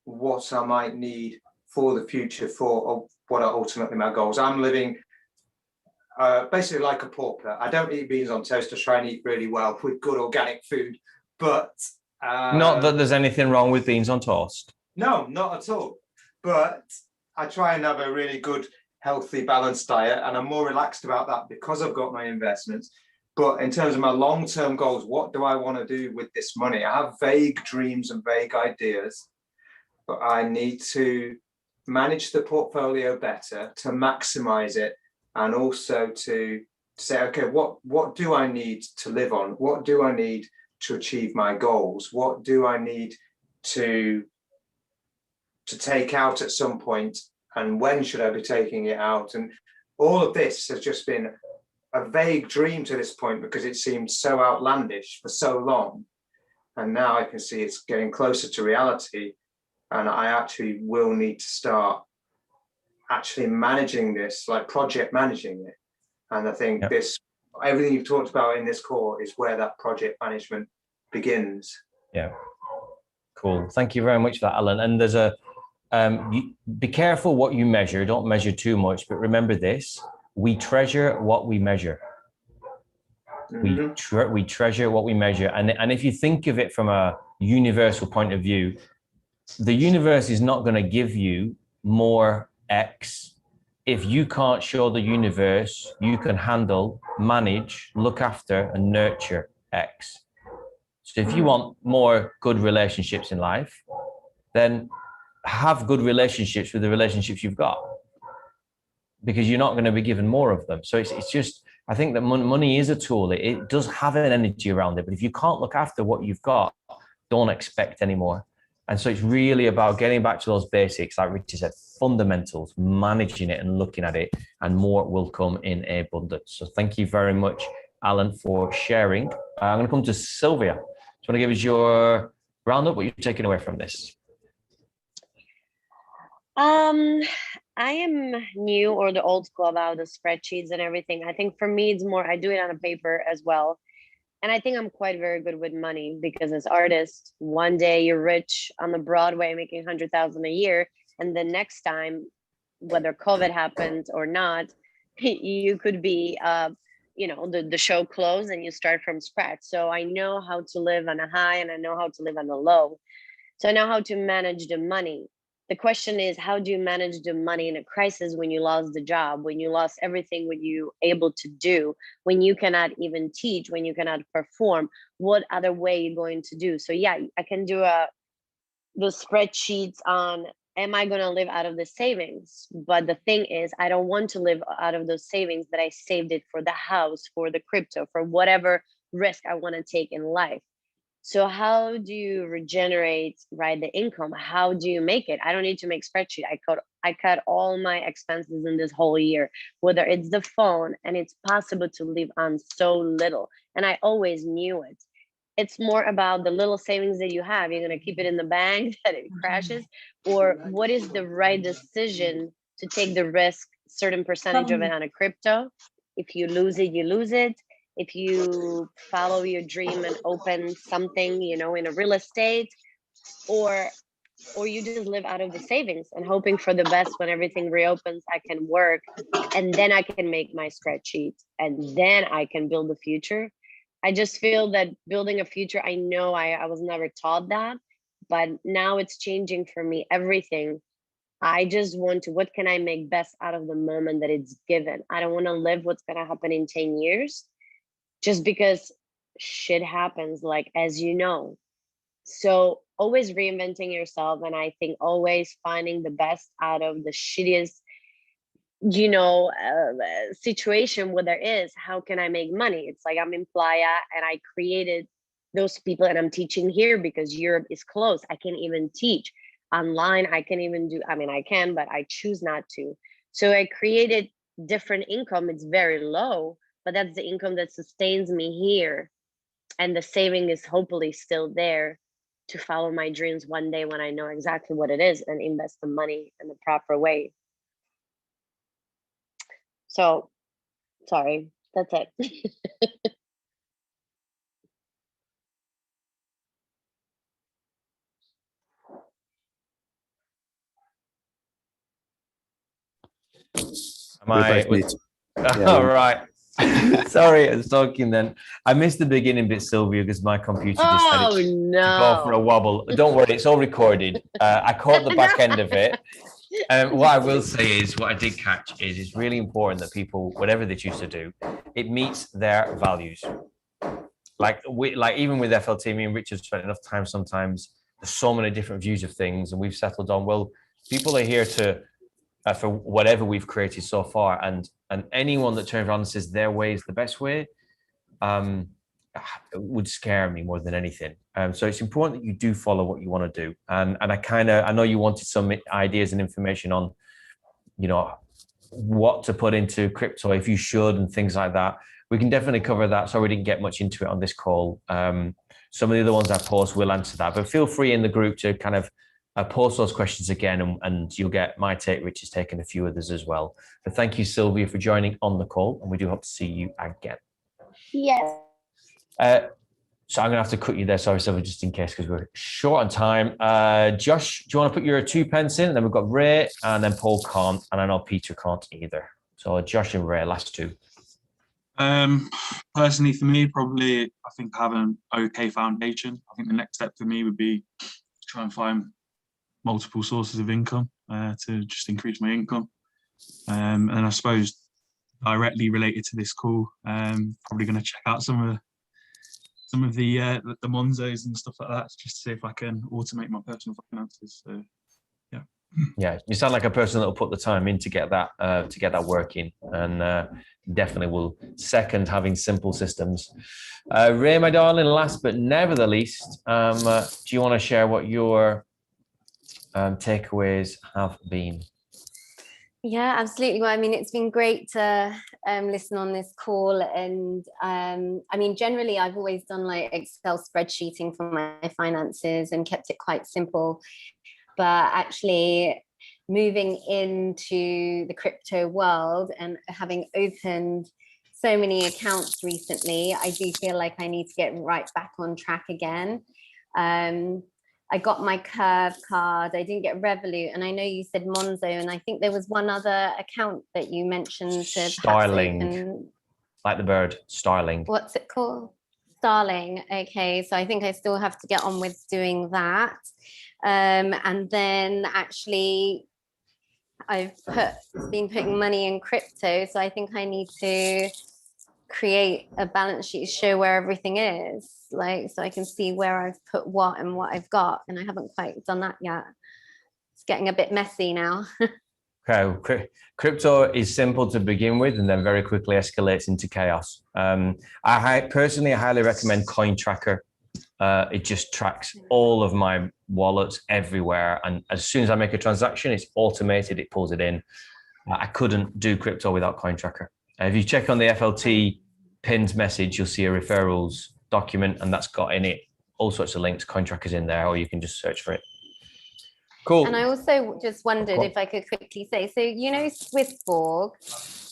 what I might need for the future for what are ultimately my goals. I'm living basically like a pauper. I don't eat beans on toast. I try and eat really well with good organic food, but not that there's anything wrong with beans on toast. No, not at all. But I try and have a really good, healthy, balanced diet, and I'm more relaxed about that because I've got my investments. But in terms of my long-term goals, what do I want to do with this money? I have vague dreams and vague ideas, but I need to manage the portfolio better to maximize it, and also to say, okay, what do I need to live on? What do I need to achieve my goals? What do I need to take out at some point, and when should I be taking it out? And all of this has just been a vague dream to this point because it seemed so outlandish for so long. And now I can see it's getting closer to reality, and I actually will need to start actually managing this, like project managing it. And I think everything you've talked about in this core is where that project management begins. Yeah, cool. Thank you very much for that, Alan. And there's be careful what you measure. Don't measure too much, but remember this: we treasure what we measure. We treasure what we measure. And if you think of it from a universal point of view, the universe is not going to give you more X if you can't show the universe you can handle, manage, look after, and nurture X. So if you want more good relationships in life, then have good relationships with the relationships you've got, because you're not going to be given more of them. So it's just, I think that money is a tool. It does have an energy around it, but if you can't look after what you've got, don't expect any more. And so it's really about getting back to those basics, like Richard said, fundamentals, managing it and looking at it, and more will come in abundance. So thank you very much, Alan, for sharing. I'm going to come to Sylvia. Do you want to give us your roundup? What you're taking away from this? I am new, or the old school, about the spreadsheets and everything. I think for me, it's more, I do it on a paper as well. And I think I'm quite very good with money, because as artists, one day you're rich on the Broadway making 100,000 a year. And the next time, whether COVID happens or not, you could be, the show closed and you start from scratch. So I know how to live on a high, and I know how to live on a low. So I know how to manage the money. The question is, how do you manage the money in a crisis, when you lost the job, when you lost everything what you able to do, when you cannot even teach, when you cannot perform? What other way you're going to do? So yeah, I can do the spreadsheets on, am I going to live out of the savings? But the thing is, I don't want to live out of those savings that I saved it for the house, for the crypto, for whatever risk I want to take in life. So how do you regenerate, right, the income? How do you make it? I don't need to make spreadsheet. I cut all my expenses in this whole year, whether it's the phone, and it's possible to live on so little. And I always knew it. It's more about the little savings that you have. You're going to keep it in the bank that it crashes, or what is the right decision to take the risk, certain percentage of it on a crypto. If you lose it, you lose it. If you follow your dream and open something, in a real estate, or you just live out of the savings and hoping for the best, when everything reopens, I can work, and then I can make my spreadsheet, and then I can build the future. I just feel that building a future, I know I was never taught that, but now it's changing for me, everything. I just want to, what can I make best out of the moment that it's given? I don't want to live what's going to happen in 10 years. Just because shit happens, like, as you know. So always reinventing yourself. And I think always finding the best out of the shittiest, situation where there is. How can I make money? It's like, I'm in Playa, and I created those people, and I'm teaching here because Europe is closed. I can't even teach online. I can even do, I can, but I choose not to. So I created different income. It's very low, but that's the income that sustains me here. And the saving is hopefully still there to follow my dreams one day, when I know exactly what it is, and invest the money in the proper way. So, sorry, that's it. Am I? both mute. All right. Sorry, I was talking then. I missed the beginning bit, Sylvia, because my computer decided to go for a wobble. Don't worry, it's all recorded. I caught the back end of it. What I will say is, what I did catch is, it's really important that people, whatever they choose to do, it meets their values. Like even with FLT, me and Richard spent enough time sometimes. There's so many different views of things, and we've settled on, well, people are here to for whatever we've created so far, and anyone that turns around and says their way is the best way, would scare me more than anything. So it's important that you do follow what you want to do, and I know you wanted some ideas and information on, you know, what to put into crypto, if you should, and things like that. We can definitely cover that. Sorry we didn't get much into it on this call. Some of the other ones I post will answer that, but feel free in the group to kind of post those questions again, and you'll get my take. Rich has taken a few others as well. But thank you, Sylvia, for joining on the call, and we do hope to see you again. Yes. So I'm going to have to cut you there, sorry, Sylvia, just in case, because we're short on time. Josh, do you want to put your 2 pence in? And then we've got Ray, and then Paul can't, and I know Peter can't either. So Josh and Ray, last two. Personally, for me, probably, I think having an okay foundation. I think the next step for me would be to try and find multiple sources of income to just increase my income. And I suppose directly related to this call, probably going to check out some of the Monzos and stuff like that, just to see if I can automate my personal finances. So yeah. Yeah, you sound like a person that will put the time in to get that working, and definitely will second having simple systems. Ray, my darling, last but never the least, do you want to share what your takeaways have been? Yeah, absolutely. Well, I mean, it's been great to listen on this call, and I mean, generally, I've always done like Excel spreadsheeting for my finances and kept it quite simple. But actually, moving into the crypto world and having opened so many accounts recently, I do feel like I need to get right back on track again. I got my Curve card. I didn't get Revolut, and I know you said Monzo, and I think there was one other account that you mentioned. Starling, like the bird, Starling. What's it called? Starling. Okay, so I think I still have to get on with doing that. And then actually, I've been putting money in crypto, so I think I need to create a balance sheet to show where everything is, like, so I can see where I've put what and what I've got, and I haven't quite done that yet. It's getting a bit messy now. Okay, crypto is simple to begin with, and then very quickly escalates into chaos. I personally highly recommend Coin Tracker. It just tracks all of my wallets everywhere, and as soon as I make a transaction, it's automated, it pulls it in. I couldn't do crypto without Coin Tracker. If you check on the FLT pinned message, you'll see a referrals document, and that's got in it all sorts of links. Coin Tracker's in there, or you can just search for it. Cool. And I also just wondered if I could quickly say, so you know Swissborg,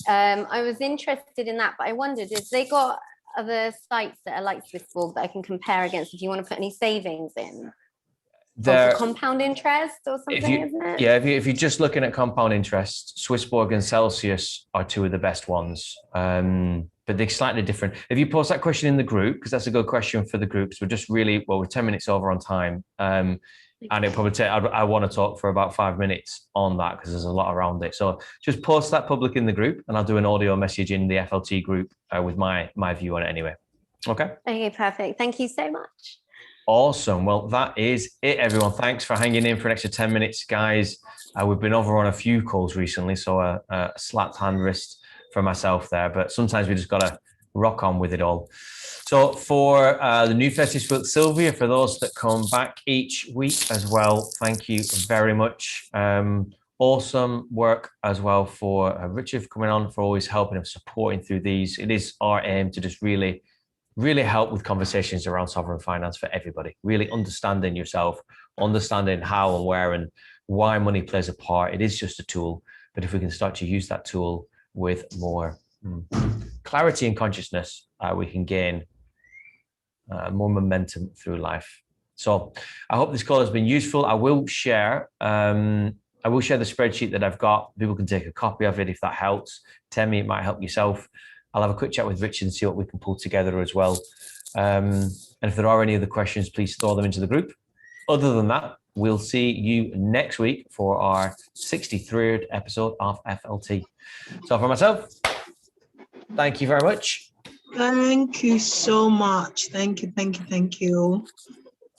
I was interested in that, but I wondered if they got other sites that are like Swissborg that I can compare against if you want to put any savings in? For compound interest or something, isn't it? Yeah, if you're just looking at compound interest, Swissborg and Celsius are two of the best ones, but they're slightly different. If you post that question in the group, because that's a good question for the groups, we're just really, well, we're 10 minutes over on time, and it'll probably take, I want to talk for about 5 minutes on that because there's a lot around it. So just post that public in the group, and I'll do an audio message in the FLT group with my view on it anyway. Okay. Okay, perfect. Thank you so much. Awesome. Well, that is it, everyone. Thanks for hanging in for an extra 10 minutes, guys. We've been over on a few calls recently, so a slapped hand wrist for myself there, but sometimes we just got to rock on with it all. So for the new faces, for Sylvia, for those that come back each week as well, thank you very much. Awesome work as well for Richard for coming on, for always helping and supporting through these. It is our aim to just really help with conversations around sovereign finance for everybody, really understanding yourself, understanding how and where and why money plays a part. It is just a tool, but if we can start to use that tool with more clarity and consciousness, we can gain more momentum through life. So I hope this call has been useful. I will share I will share the spreadsheet that I've got. People can take a copy of it if that helps. Temi, it might help yourself. I'll have a quick chat with Richard and see what we can pull together as well. And if there are any other questions, please throw them into the group. Other than that, we'll see you next week for our 63rd episode of FLT. So for myself, thank you very much. Thank you so much. Thank you.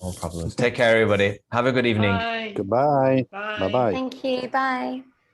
No problems. Take care, everybody. Have a good evening. Bye. Goodbye. Bye. Bye-bye. Thank you. Bye.